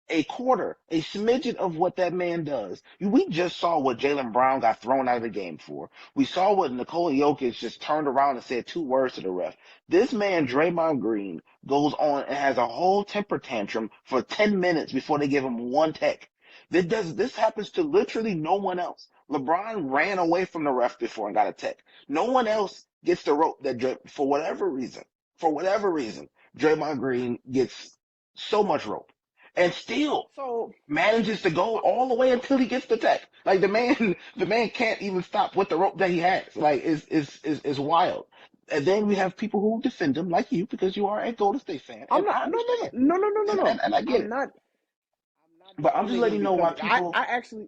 a quarter, a smidgen of what that man does, we just saw what Jaylen Brown got thrown out of the game for. We saw what Nikola Jokic just turned around and said two words to the ref. This man, Draymond Green, goes on and has a whole temper tantrum for 10 minutes before they give him one tech. This happens to literally no one else. LeBron ran away from the ref before and got a tech. No one else gets the rope for whatever reason, Draymond Green gets so much rope and still so manages to go all the way until he gets the tech. Like the man can't even stop with the rope that he has. Like is wild. And then we have people who defend him, like you, because you are a Golden State fan, I'm and not. I No, no, understand, no, no, no, no, no, no. and I get I'm it. not. I'm not But I'm just defending letting him you know why because people I actually.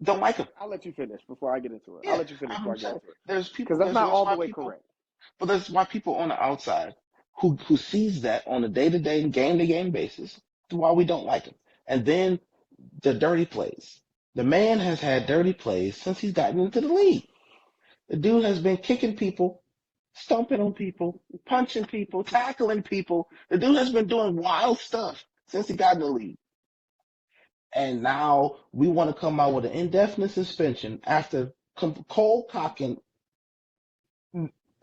don't like him. I'll let you finish before I get into it. I'll Yeah, let you finish before I'm I get saying into it there's people. because that's not That's all the why way people. correct. But that's why people on the outside who sees that on a day to day, game to game basis, that's why we don't like him. And then the dirty plays. The man has had dirty plays since he's gotten into the league. The dude has been kicking people, stomping on people, punching people, tackling people. The dude has been doing wild stuff since he got in the league. And now we want to come out with an indefinite suspension after cold cocking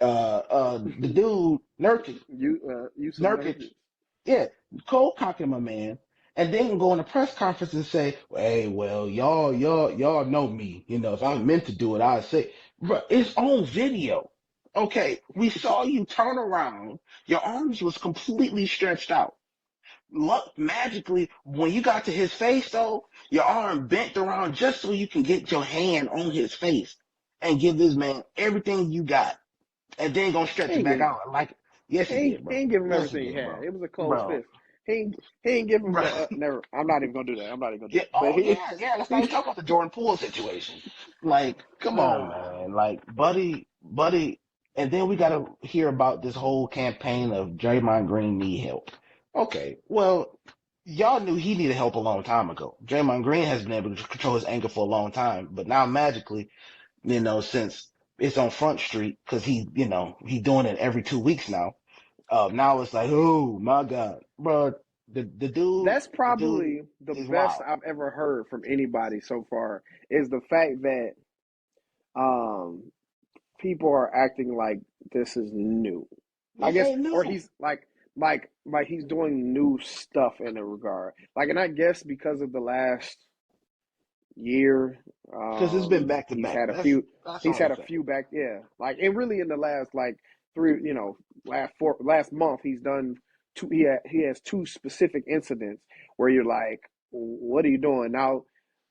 the dude You some Nurkic, nervous. yeah, cold cocking my man, and then go in a press conference and say, "Hey, well, y'all know me. You know, if I meant to do it, I'd say." But it's on video. Okay, we saw you turn around. Your arms was completely stretched out. Luck magically, when you got to his face, though, your arm bent around just so you can get your hand on his face and give this man everything you got, and then gonna He stretch it ain't back give, out. Like, yes, he did, he bro. ain't give him Yes, he everything he did, had. bro. It was a closed Bro, fist. He ain't give him bro. the. Never. I'm not even gonna do that. I'm not even gonna do Yeah. that. But Oh, yeah, yeah. Let's not he even talk about the Jordan Poole situation. Like, come on, uh, man. Like, buddy. And then we gotta hear about this whole campaign of Draymond Green need help. Okay, well, y'all knew he needed help a long time ago. Draymond Green has been able to control his anger for a long time, but now magically, since it's on Front Street, because he doing it every 2 weeks now. Now it's like, oh my God, bro, that's the dude probably the is best wild. I've ever heard from anybody so far is the fact that um people are acting like this is new. I This guess, ain't or new he's like he's doing new stuff in a regard. Like, and I guess because of the last year, because it's been back to he's back. had a That's few. that's the He's only had a thing. few back, yeah. Like, and really in the last like three, last month he's done two. He has two specific incidents where you're like, what are you doing now?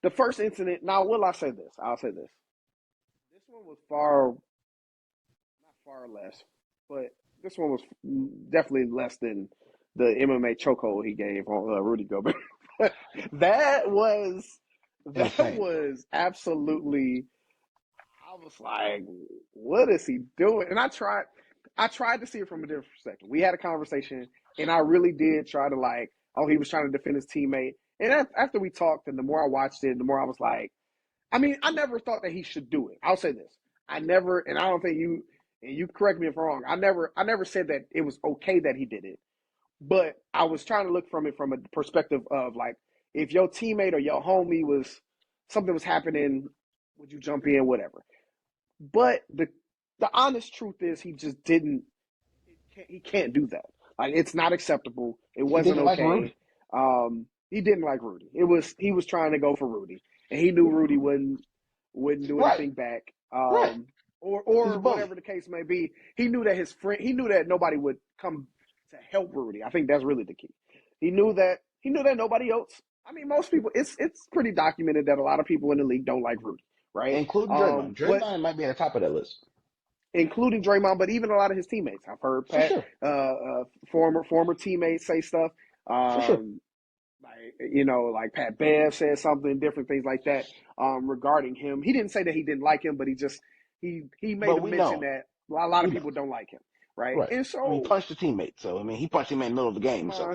The first incident. Now, will I say this? I'll say this. This one was not far less, but this one was definitely less than the MMA chokehold he gave on Rudy Gobert. that was that Insane, bro. was absolutely. I was like, what is he doing? And I tried to see it from a different perspective. We had a conversation, and I really did try to like, oh, he was trying to defend his teammate. And after we talked, and the more I watched it, the more I was like, I mean, I never thought that he should do it. I'll say this. I never, and I don't think you, and you correct me if I'm wrong. I never said that it was okay that he did it, but I was trying to look from it from a perspective of like, if your teammate or your homie was something was happening, would you jump in, whatever. But the honest truth is, he just didn't. He can't do that. Like, it's not acceptable. It He wasn't didn't like okay. Rudy. He didn't like Rudy. He was trying to go for Rudy, and he knew Rudy wouldn't do Right, anything back. right. He's a Or bully. whatever the case may be. He knew that his friend. He knew that nobody would come to help Rudy. I think that's really the key. He knew that nobody else. I mean, most people. It's pretty documented that a lot of people in the league don't like Rudy, right? Including Draymond. But Draymond might be at the top of that list. including Draymond, but even a lot of his teammates. I've heard For Pat, sure. former teammates say stuff. For sure. Like, like Pat Bev said something, different things like that regarding him. He didn't say that he didn't like him, but he made But a we mention know. that a lot of We know. people don't like him, right? Right. And I mean, he so, punched a teammate. So, I mean, he punched him in the middle of the game. So,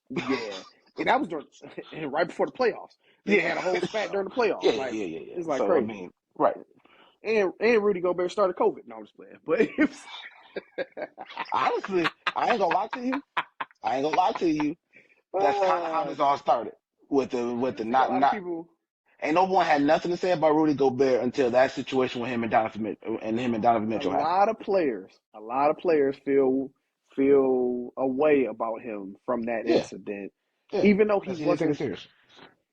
yeah, and that was during right before the playoffs. Then he had a whole spat during the playoffs. Like Yeah. it's like So I crazy. mean, right. And Rudy Gobert started COVID. No, I'm just playing. But Honestly, I ain't gonna lie to you. I ain't gonna lie to you. That's kind of how this all started with the I think a lot of not. people, Ain't no one had nothing to say about Rudy Gobert until that situation with him and Donovan Mitchell happened. a lot of players feel a way about him from that Yeah, incident, yeah, even though he because he didn't take it wasn't. serious.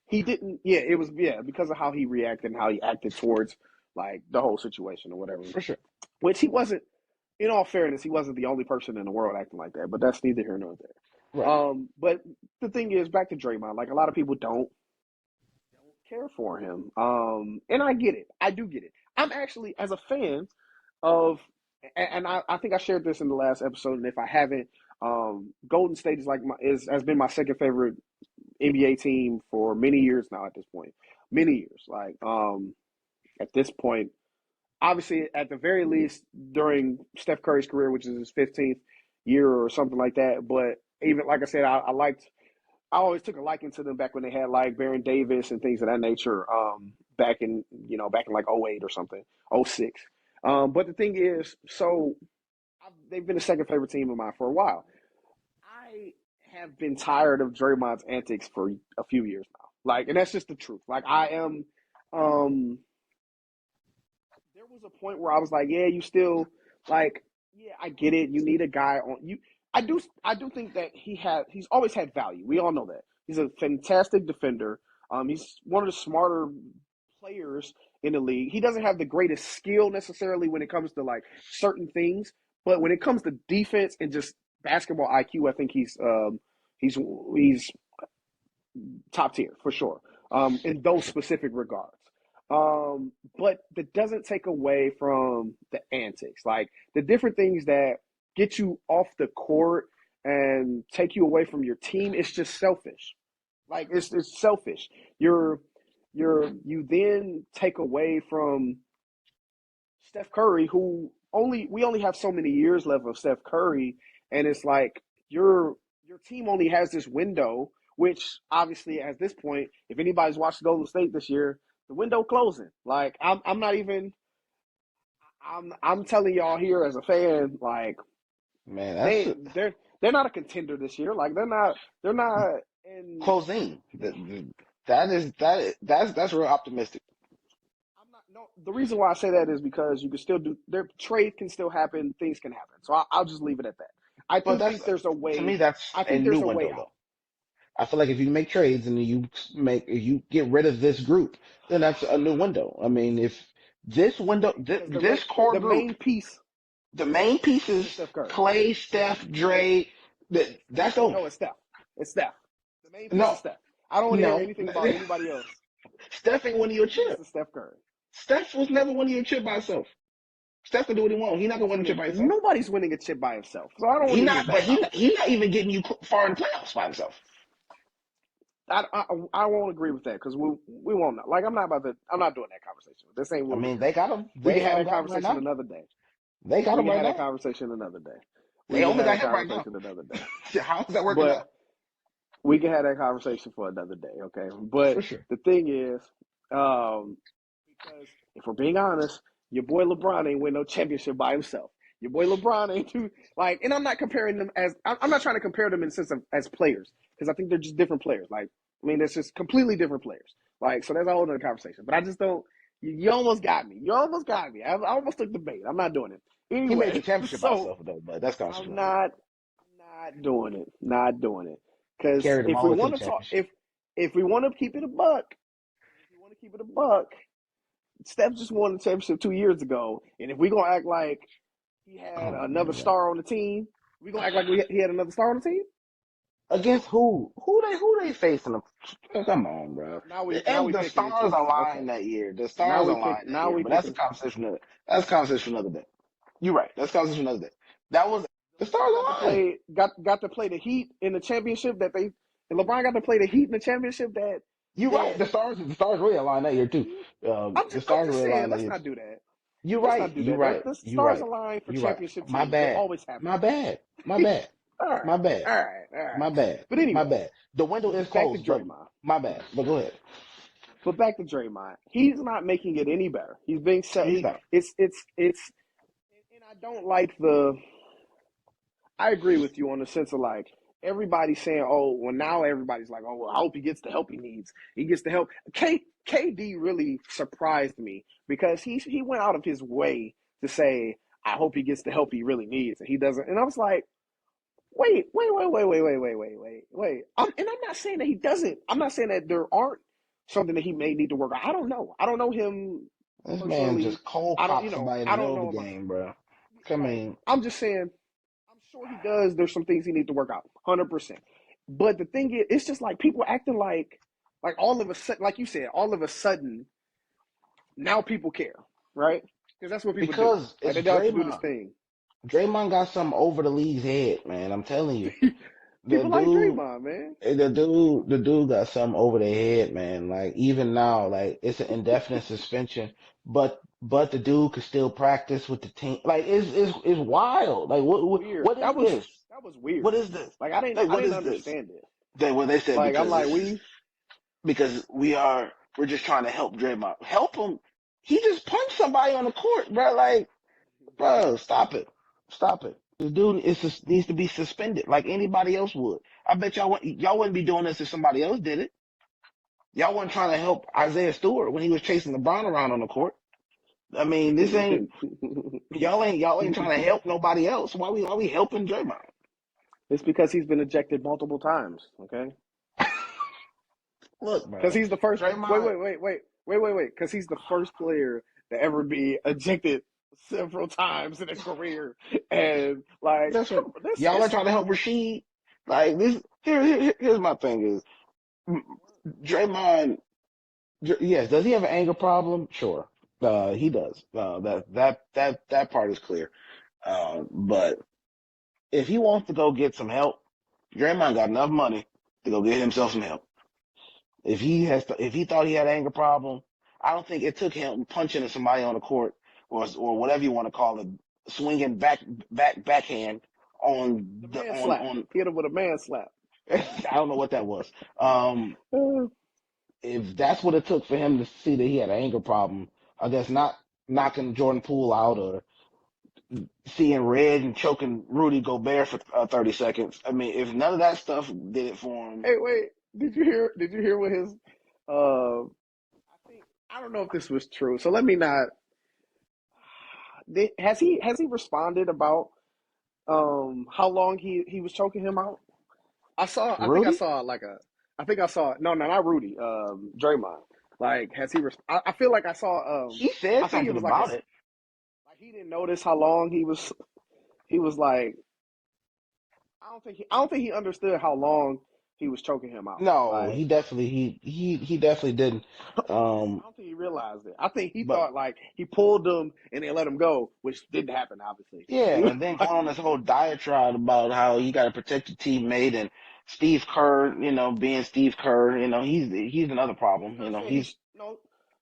He didn't. Yeah, it was. Yeah, because of how he reacted and how he acted towards like the whole situation or whatever. For sure. Which he wasn't. In all fairness, he wasn't the only person in the world acting like that. But that's neither here nor there. Right. But the thing is, back to Draymond. Like a lot of people don't care for him. And I get it. I do get it. I'm actually, as a fan of, and I think I shared this in the last episode, and if I haven't, Golden State is has been my second favorite NBA team for many years now. At this point, many years. Like at this point, obviously, at the very least during Steph Curry's career, which is his 15th year or something like that. But even like I said, I always took a liking to them back when they had like Baron Davis and things of that nature. Back in like '08 or something, '06. But the thing is, they've been a second favorite team of mine for a while. I have been tired of Draymond's antics for a few years now. Like, and that's just the truth. Like, I am. There was a point where I was like, yeah, you still like, yeah, I get it. You need a guy on you. I do think that he's always had value. We all know that. He's a fantastic defender. He's one of the smarter players in the league. He doesn't have the greatest skill necessarily when it comes to like certain things, but when it comes to defense and just basketball IQ, I think he's top tier for sure. In those specific regards. But that doesn't take away from the antics, like the different things that get you off the court and take you away from your team. It's just selfish. Like it's selfish. You then take away from Steph Curry, who we only have so many years left of Steph Curry, and it's like your team only has this window, which obviously at this point, if anybody's watched Golden State this year, the window closing. Like I'm not even. I'm telling y'all here as a fan, like Man, they're not a contender this year. Like they're not in. closing. That's real optimistic. I'm not. No, the reason why I say that is because you can still do. Their trade can still happen. Things can happen. So I'll just leave it at that. I But do think there's a to me way. that's I a think new there's a way window out. though. I feel like if you make trades and you get rid of this group, then that's a new window. I mean, if this window, Because this core the group, main piece the main is pieces, Steph Curry. Clay, Steph, Dre, that's over. No, it's Steph. It's Steph. The main piece is No, Steph. I don't want to hear no. anything about anybody else. Steph ain't winning your Main piece chip. is Steph Curry. Steph was never winning your chip by himself. Steph can do what he wants. He's not gonna win a chip by himself. Nobody's winning a chip by himself. So I don't want He to hear not, that but he conversation. not even getting you far in the playoffs by himself. I won't agree with that because we won't know. Like I'm not doing that conversation. This ain't I what we're mean, here they got for. him. We They can have that got him right conversation now. another day. They got We him can right have that now. conversation another day. They We can only have got that him right now. conversation another day. How is that working But out? we can have that conversation for another day, okay? For But sure. the thing is, because if we're being honest, your boy LeBron ain't win no championship by himself. Your boy LeBron ain't too like, and I'm not comparing them as I'm not trying to compare them in the sense of as players because I think they're just different players. Like, I mean, it's just completely different players. Like, so that's a whole other conversation. But I just don't. You almost got me. You almost got me. I almost took the bait. I'm not doing it He made the anyway. championship by So himself though, but that's I'm constitutional. not doing it. Not doing it. Because Carried him if all we the way to want the to talk, championship. if we want to keep it a buck, if we want to keep it a buck, Steph just won the championship 2 years ago, and if we gonna act like he had Oh another my god. star on the team, we gonna act like he had another star on the team. Against who? Who they facing? Come on, bro. Now And we the picking and stars choosing. Okay, aligned that year. The stars aligned that now year. we But that's a picking. conversation. That's a conversation for another day. You're right. That's a conversation for another day. That was the stars LeBron aligned. got to play the Heat in the championship that they. And LeBron got to play the Heat in the championship You're right. that The stars really aligned that year too. The I'm stars just really saying, aligned that let's year. not do that. You're Let's right. not do You're that. right. The You're stars right. align for You're right. championship My teams. They bad. always have. My bad. My bad. All right, My bad. all right, all right. My bad. But My anyway, bad. The window is back to closed, but Draymond. my bad. But go ahead. But back to Draymond, he's not making it any better. He's being set. He's not. And I don't like the. I agree with you on the sense of like everybody's saying, oh, well now everybody's like, oh, well, I hope he gets the help he needs. He gets the help. KD really surprised me because he went out of his way to say, I hope he gets the help he really needs, and he doesn't. And I was like, wait. And I'm not saying that he doesn't. I'm not saying that there aren't something that he may need to work on. I don't know. I don't know him This man personally. just cold I don't, cocked somebody in the I don't middle know of the him. game, bro. I Right. mean, I'm just saying. I'm sure he does. There's some things he needs to work out, 100%. But the thing is, it's just like people acting like all of a sudden, like you said, all of a sudden, now people care, right? Because that's what people do. because Like it's they don't have to do this Draymond. thing. Draymond got something over the league's head, man. I'm telling you. The People like dude, Draymond, man. the dude got something over their head, man. Like even now, like it's an indefinite suspension, but the dude could still practice with the team. Like it's wild. Like Weird. what is this? That was weird. What is this? Like Like I what didn't is this? understand it. They said Like I'm because like this is because we're just trying to help Draymond. Help him. He just punched somebody on the court, bro. Like, bro, stop it. Stop it. The dude needs to be suspended like anybody else would. I bet y'all wouldn't be doing this if somebody else did it. Y'all wasn't trying to help Isaiah Stewart when he was chasing LeBron around on the court. I mean, this ain't y'all ain't trying to help nobody else. Why we helping Draymond? It's because he's been ejected multiple times. Okay. Look, Because bro, he's the first. Draymond. Wait. Because he's the first player to ever be ejected several times in his career, and like, That's what come on, this y'all are it's trying to help Rasheed. Like this. Here's my thing is Draymond. Yes, does he have an anger problem? Sure, he does. That part is clear. But if he wants to go get some help, Draymond got enough money to go get himself some help. If he thought he had an anger problem, I don't think it took him punching somebody on the court or whatever you want to call it, swinging backhand the on the man slap. on. He hit him with a man slap. I don't know what that was. If that's what it took for him to see that he had an anger problem, I guess not knocking Jordan Poole out or seeing red and choking Rudy Gobert for 30 seconds. I mean, if none of that stuff did it for him, Hey, wait. Did you hear what his? Uh, I don't know if this was true. So let me not. Has he responded about how long he was choking him out? I think I Rudy, saw like a. I think I saw no, not Rudy. Draymond. Like, has he? I feel like I saw. he said I think it something was like about it. like he didn't notice how long he was. He was like, I don't think he understood how long he was choking him out. No, Like, he definitely didn't. I Um, don't think he realized it. I think he but thought like he pulled them and they let him go, which didn't happen. Obviously, yeah, he was and then like, going on this whole diatribe about how he got to protect the teammate and Steve Kerr, being Steve Kerr, he's another Steve problem. Kerr said He's he's no.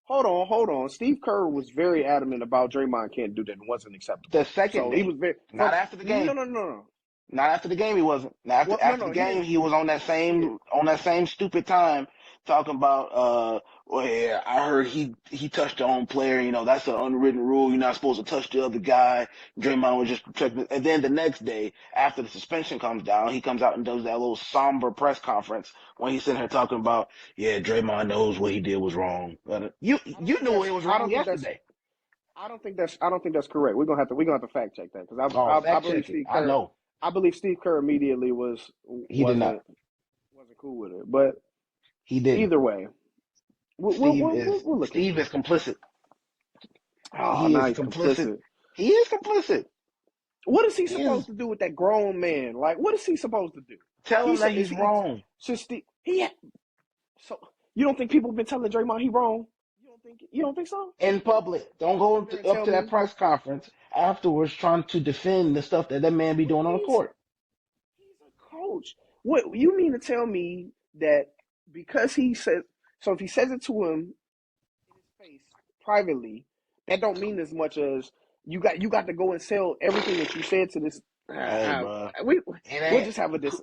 Hold on. Steve Kerr was very adamant about Draymond can't do that and wasn't acceptable. the second So he day, was very not from after the no game. no no no. Not after the game, he wasn't. Not after Well, no after the no he game, didn't he was on that same stupid time talking about well yeah, I heard he touched the own player, that's an unwritten rule. You're not supposed to touch the other guy. Draymond was just protecting. And then the next day, after the suspension comes down, he comes out and does that little somber press conference when he's sitting here talking about, yeah, Draymond knows what he did was wrong. You knew it was I wrong don't think that's yesterday. I don't think that's correct. We're gonna have to fact check that because Oh, I fact believe check it. Steve I Kerr. know I believe Steve Kerr immediately he did not. wasn't cool with it. But He didn't. either way, we'll look Steve into is it. complicit. Oh, He now is he's complicit. complicit. He is complicit. What is he He is. supposed to do with that grown man? Like, what is he supposed to do? Tell him that Is he's he wrong should Steve? So you don't think people have been telling Draymond he wrong? You don't think so? in public. Don't go Sit there and up tell to that me press conference afterwards trying to defend the stuff that man be what doing on the court. he's a coach. What you mean to tell me that because he said so if he says it to him in his face privately, that don't mean as much as you got to go and sell everything that you said to this. Hey, bro, we it ain't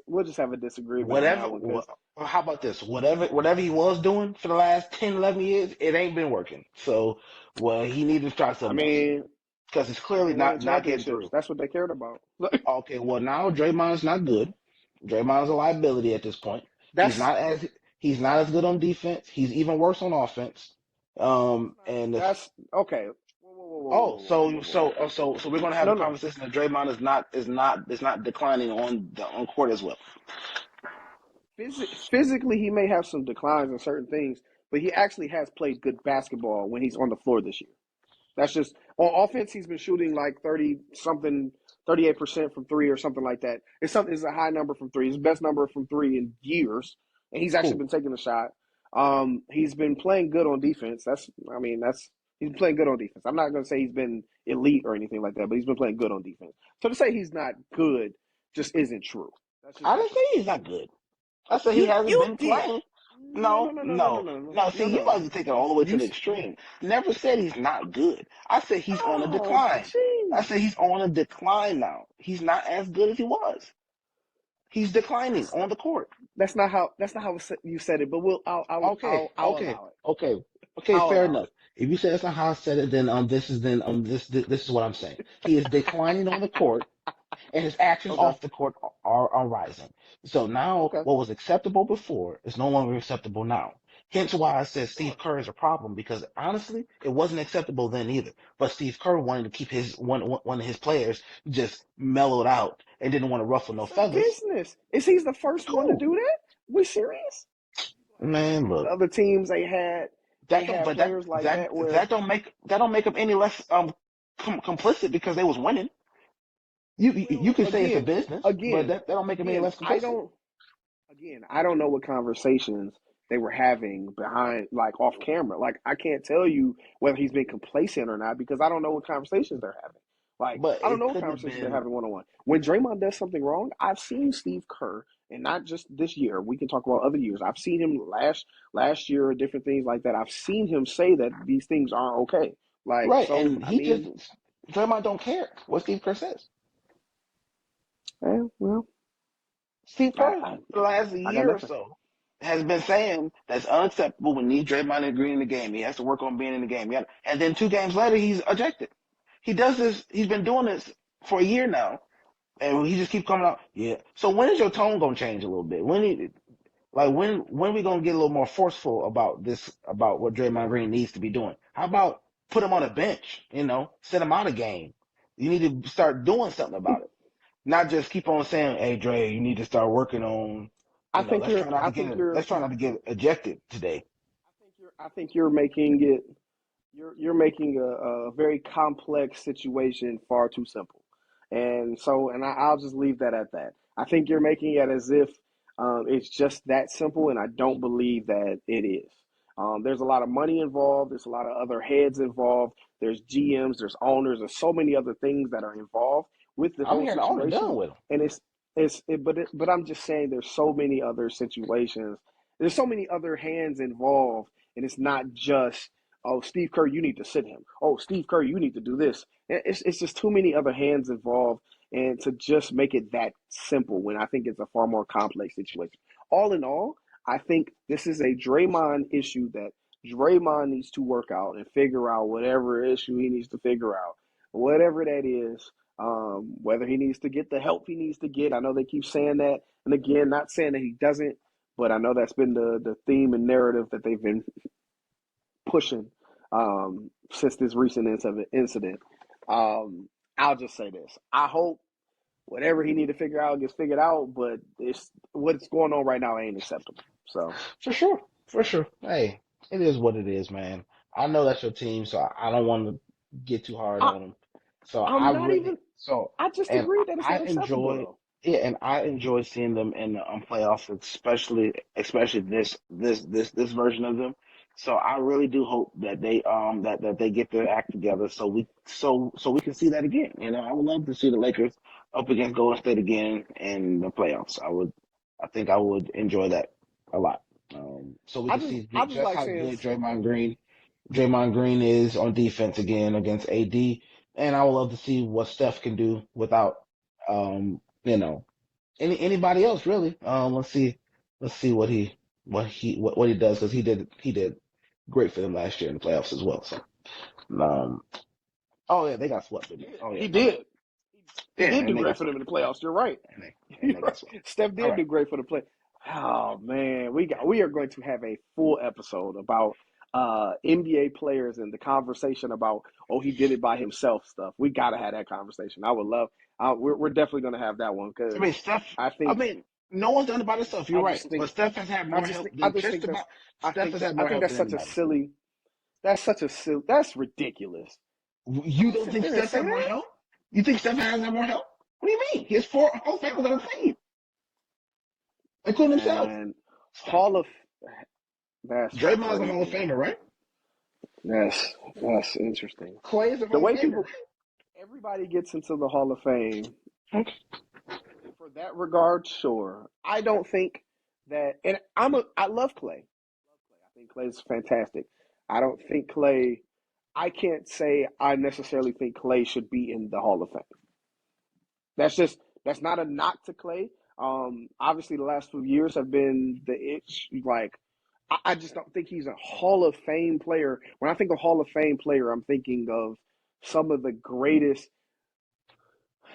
we'll just have a disagreement on whatever. that one because How about this? Whatever he was doing for the last 10, 11 years, it ain't been working. So, well, he needs to try I something else mean because it's clearly they winning not getting championships. through. That's what they cared about. Okay, well now Draymond's not good. Draymond's a liability at this point. He's That's not as he's not as good on defense. He's even worse on offense. And if that's okay. oh, so we're gonna have No, a no. conversation that Draymond is not declining on court as well. Physically, he may have some declines in certain things, but he actually has played good basketball when he's on the floor this year. That's just on offense. He's been shooting like 30 something, 38% from three or something like that. It's a high number from three. His best number from three in years, and he's actually Cool. been taking the shot. He's been playing good on defense. He's been playing good on defense. I'm not going to say he's been elite or anything like that, but he's been playing good on defense. So to say he's not good just isn't true. That's just I not didn't true. say he's not good. I said he hasn't You been did. playing. No, no, No, no, no, no, no, no, no, no, no. See, no, you no. guys are taking it all the way to You the extreme. Never said he's not good. I said he's on a oh decline. I jeez. said he's on a decline now. He's not as good as he was. He's declining That's on the court. that's not how you said it, but Okay, I'll okay, allow it. okay, okay. I'll Fair allow enough. it. If you say that's not how I said it, then this is what I'm saying. He is declining on the court, and his actions Okay. off the court are rising. So now, Okay. what was acceptable before is no longer acceptable now. Hence why I said Steve Sure. Kerr is a problem because honestly, it wasn't acceptable then either. But Steve Kerr wanted to keep his one of his players just mellowed out and didn't want to ruffle no It's a feathers. business. Is he's the first one to Cool, do that? We serious? man. Look. Other teams they That don't, had but that players like that that where that don't make them any less complicit because they was winning. You well can say it's a business, but that don't make them any again less complicit. I don't know what conversations they were having behind, like off camera. Like I can't tell you whether he's been complacent or not because I don't know what conversations they're having. Like But I don't it know what couldn't have conversations they're been having one on one. When Draymond does something wrong, I've seen Steve Kerr, and not just this year. We can talk about other years. I've seen him last year, different things like that. I've seen him say that these things aren't okay. Like right, so, and I he just mean, Draymond don't care what Steve Kerr says. well, Steve I, Kerr, I for the last I got year or nothing. so, has been saying that's unacceptable. We need Draymond and Green in the game. He has to work on being in the game. Yeah. And then 2 games later, he's ejected. He does this. He's been doing this for a year now, and he just keeps coming out. Yeah. So when is your tone gonna change a little bit? When we gonna get a little more forceful about this about what Draymond Green needs to be doing? How about put him on a bench? Set him out of game. You need to start doing something about it. Not just keep on saying, "Hey Dre, you need to start working on." Let's try not I to get think you're let's try not to get ejected today. I think you're making it you're making a very complex situation far too simple, and so I'll just leave that at that. I think you're making it as if it's just that simple, and I don't believe that it is. There's a lot of money involved. There's a lot of other heads involved. There's GMs. There's owners. There's so many other things that are involved with the I'm whole hearing the owner situation, done with him. and but I'm just saying there's so many other situations. There's so many other hands involved, and it's not just oh, Steve Kerr, you need to sit him. Oh, Steve Kerr, you need to do this. It's just too many other hands involved, and to just make it that simple when I think it's a far more complex situation. All in all, I think this is a Draymond issue that Draymond needs to work out and figure out whatever issue he needs to figure out, whatever that is. Whether he needs to get the help he needs to get. I know they keep saying that, and again, not saying that he doesn't, but I know that's been the theme and narrative that they've been pushing since this recent incident. I'll just say this: I hope whatever he need to figure out gets figured out, but it's what's going on right now ain't acceptable. So For sure, for sure. Hey, it is what it is, man. I know that's your team, so I don't want to get too hard I, on them. So I I'm not really, even. so I just and agreed that it's I not acceptable enjoy, though. yeah, and I enjoy seeing them in the playoffs, especially this version of them. So I really do hope that they get their act together, so we can see that again. I would love to see the Lakers up against Golden State again in the playoffs. I think I would enjoy that a lot. So we can see I just just like how saying good Draymond Green is on defense again against AD, and I would love to see what Steph can do without You know, anybody else really. Let's see what he does because he did great for them last year in the playoffs as well. So, um, oh yeah, they got swept. Didn't they? Oh yeah, He my bad. did. He Yeah, did do and they great got for them swept. in the playoffs. You're right. And You're they right. got swept. Steph All did right. do great for the play. Oh man, we are going to have a full episode about NBA players and the conversation about he did it by himself stuff. We got to have that conversation. I would love. We're definitely going to have that one I mean, because Steph. I I think mean, no one's done it by themselves. You're I right, just but think Steph has had more help I than just just think about. that's Steph has had I more think help that's than such a anybody. silly that's ridiculous. I You don't don't sit think there and Steph say had more that. help? You think Steph has had more help? What do you mean? He has four Hall of Famers on the team, including himself. And Stop Hall it. of that's Draymond's a Hall of crazy. Famer, right? That's interesting. Clay is a The Hall of way Famer, people everybody gets into the Hall of Fame right? Okay. for that regard, sure. I don't think that, and I love Clay. I think Clay's fantastic. I don't think Clay. I can't say I necessarily think Clay should be in the Hall of Fame. That's not a knock to Clay. Obviously, the last few years have been the itch. Like, I just don't think he's a Hall of Fame player. When I think of Hall of Fame player, I'm thinking of some of the greatest.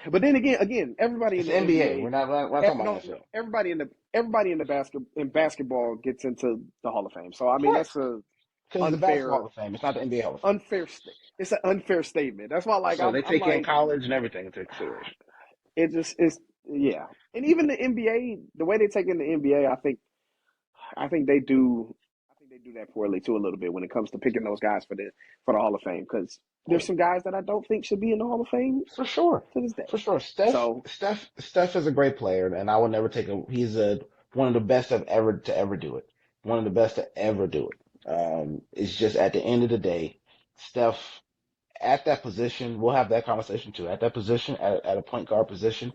But then again, everybody in It's the the NBA. NBA, We're not talking about no, NFL. everybody in the basketball gets into the Hall of Fame. So I Of mean, course, that's a because it's the Basketball unfair, Hall of Fame. It's not the NBA Hall of Fame. it's an unfair statement. That's why, like, So they I'm take in like, college and everything into consideration. it just is, yeah. And even the NBA, the way they take in the NBA, I think they do. I think they do that poorly too a little bit when it comes to picking those guys for the Hall of Fame because there's some guys that I don't think should be in the Hall of Fame For sure. to this day. For sure. So Steph is a great player, and I would never take him. He's one of the best to ever do it. One of the best to ever do it. It's just at the end of the day, Steph at that position, we'll have that conversation too. At that position, at a point guard position,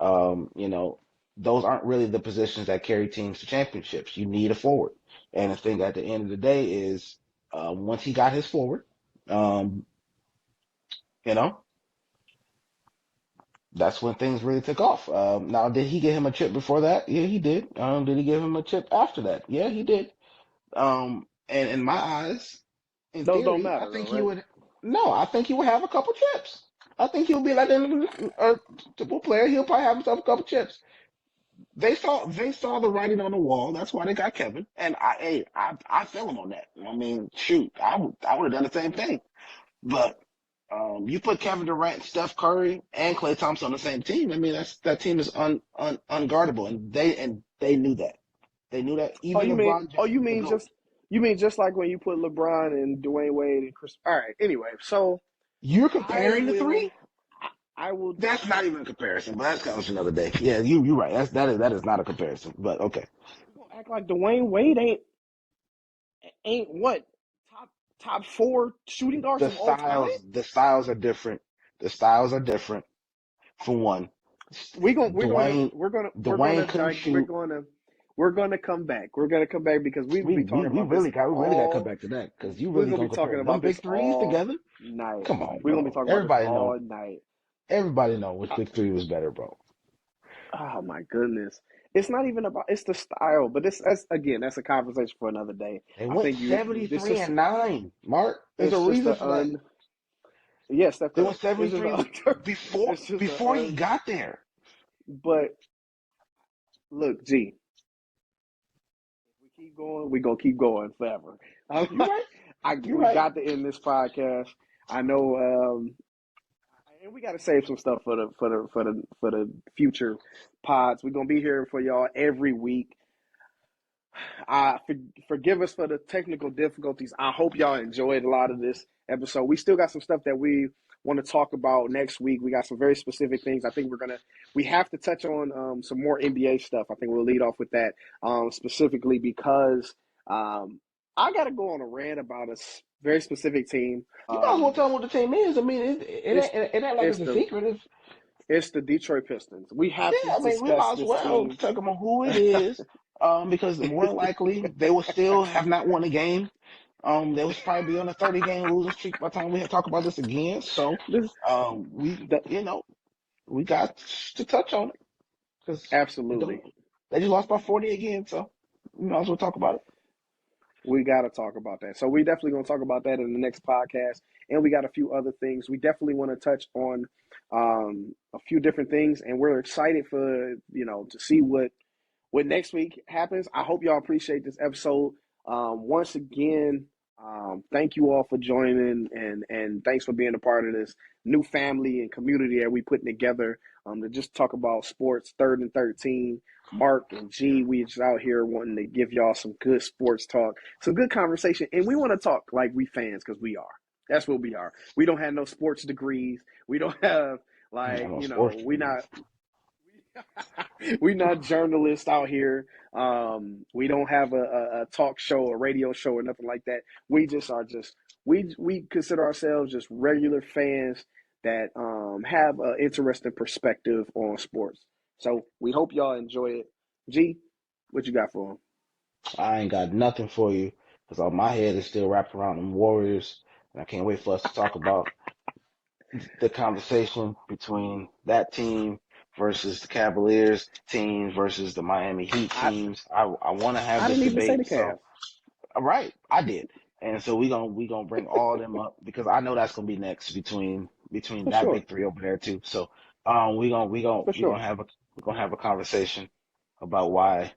you know, those aren't really the positions that carry teams to championships. You need a forward. And the thing at the end of the day is, once he got his forward, um, you know, that's when things really took off. Now, did he get him a chip before that? Yeah, he did. Did he give him a chip after that? Yeah, he did. And in my eyes, in those don't theory, I matter though, think he right? would. No, I think he would have a couple chips. I think he'll be like a typical player. He'll probably have himself a couple chips. They saw the writing on the wall. That's why they got Kevin. And I feel him on that. I mean, shoot, I would have done the same thing. But you put Kevin Durant, Steph Curry, and Klay Thompson on the same team. I mean, that team is unguardable, and they knew that. They knew that. Oh, Even LeBron James, the GOAT. you mean just like when you put LeBron and Dwayne Wade and Chris? All right. Anyway, so You're I comparing the three? will, I will. That's not even a comparison, but that's kind of another day. Yeah, you're right. That is not a comparison. But okay. We gonna act like Dwayne Wade ain't what top four shooting guards of all time. The styles are different. The styles are different. For one, Dwayne Dwayne couldn't shoot. We're gonna come back. We're gonna come back because we will be talking We about this really got to come all. back to that because you We're really gonna gonna be compare talking them about this big threes all together. night. Come on, We're gonna be bro. talking about this all night. Everybody know which Uh, big three was better, bro. Oh my goodness. It's not even about it's the style, but that's a conversation for another day. They I went think you this 73 is and 9. Mark, there's a it's just reason the for that. yes, Steph They Curry. went It's just 73 it's just before he got there. but look, G, if we keep going, we're gonna keep going forever. You're right. You're We right. got to end this podcast. I know and we got to save some stuff for the future pods. We're gonna be here for y'all every week. Forgive us for the technical difficulties. I hope y'all enjoyed a lot of this episode. We still got some stuff that we want to talk about next week. We got some very specific things. I think we have to touch on some more NBA stuff. I think we'll lead off with that specifically because I got to go on a rant about a very specific team. You might as well tell them what the team is. I mean, It's it ain't like it's it's a the secret. It's, it's the Detroit Pistons. We have to yeah, I mean, we discuss might as this well team. talk about who it is. Because more than likely they will still have not won a game. They will probably be on a 30 game losing streak by the time we talk about this again. So, This we, the you know, we got to touch on it because Absolutely. they just lost by 40 again, so we might as well talk about it. We got to talk about that. So we definitely going to talk about that in the next podcast. And we got a few other things. We definitely want to touch on a few different things. And we're excited for, to see what next week happens. I hope y'all appreciate this episode. Once again, thank you all for joining and thanks for being a part of this new family and community that we putting together to just talk about sports, 3rd and 13. Mark and G, we just out here wanting to give y'all some good sports talk, some good conversation. And we want to talk like we fans because we are. That's what we are. We don't have no sports degrees. We don't have we not we not journalists out here. We don't have a talk show, a radio show, or nothing like that. We just are we consider ourselves just regular fans that have an interesting perspective on sports. So we hope y'all enjoy it. G, what you got for them? I ain't got nothing for you because my head is still wrapped around them Warriors, and I can't wait for us to talk about the conversation between that team versus the Cavaliers teams versus the Miami Heat teams. I want to have I this didn't even say the debate. Cavs. So, right, I did, and so we gonna bring all them up because I know that's gonna be next between For that sure. big three over there too. So, For we gonna sure. have a conversation about why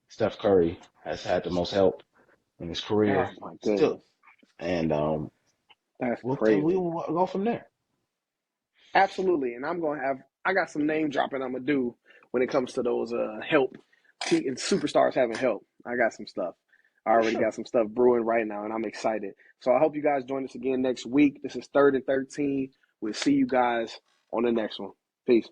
Steph Curry has had the most help in his Oh career my still, goodness. and That's we crazy. will go from there. Absolutely. And I got some name dropping I'm gonna do when it comes to those help and superstars having help. I got some stuff. I For already sure. got some stuff brewing right now and I'm excited. So I hope you guys join us again next week. This is 3rd and 13. We'll see you guys on the next one. Peace.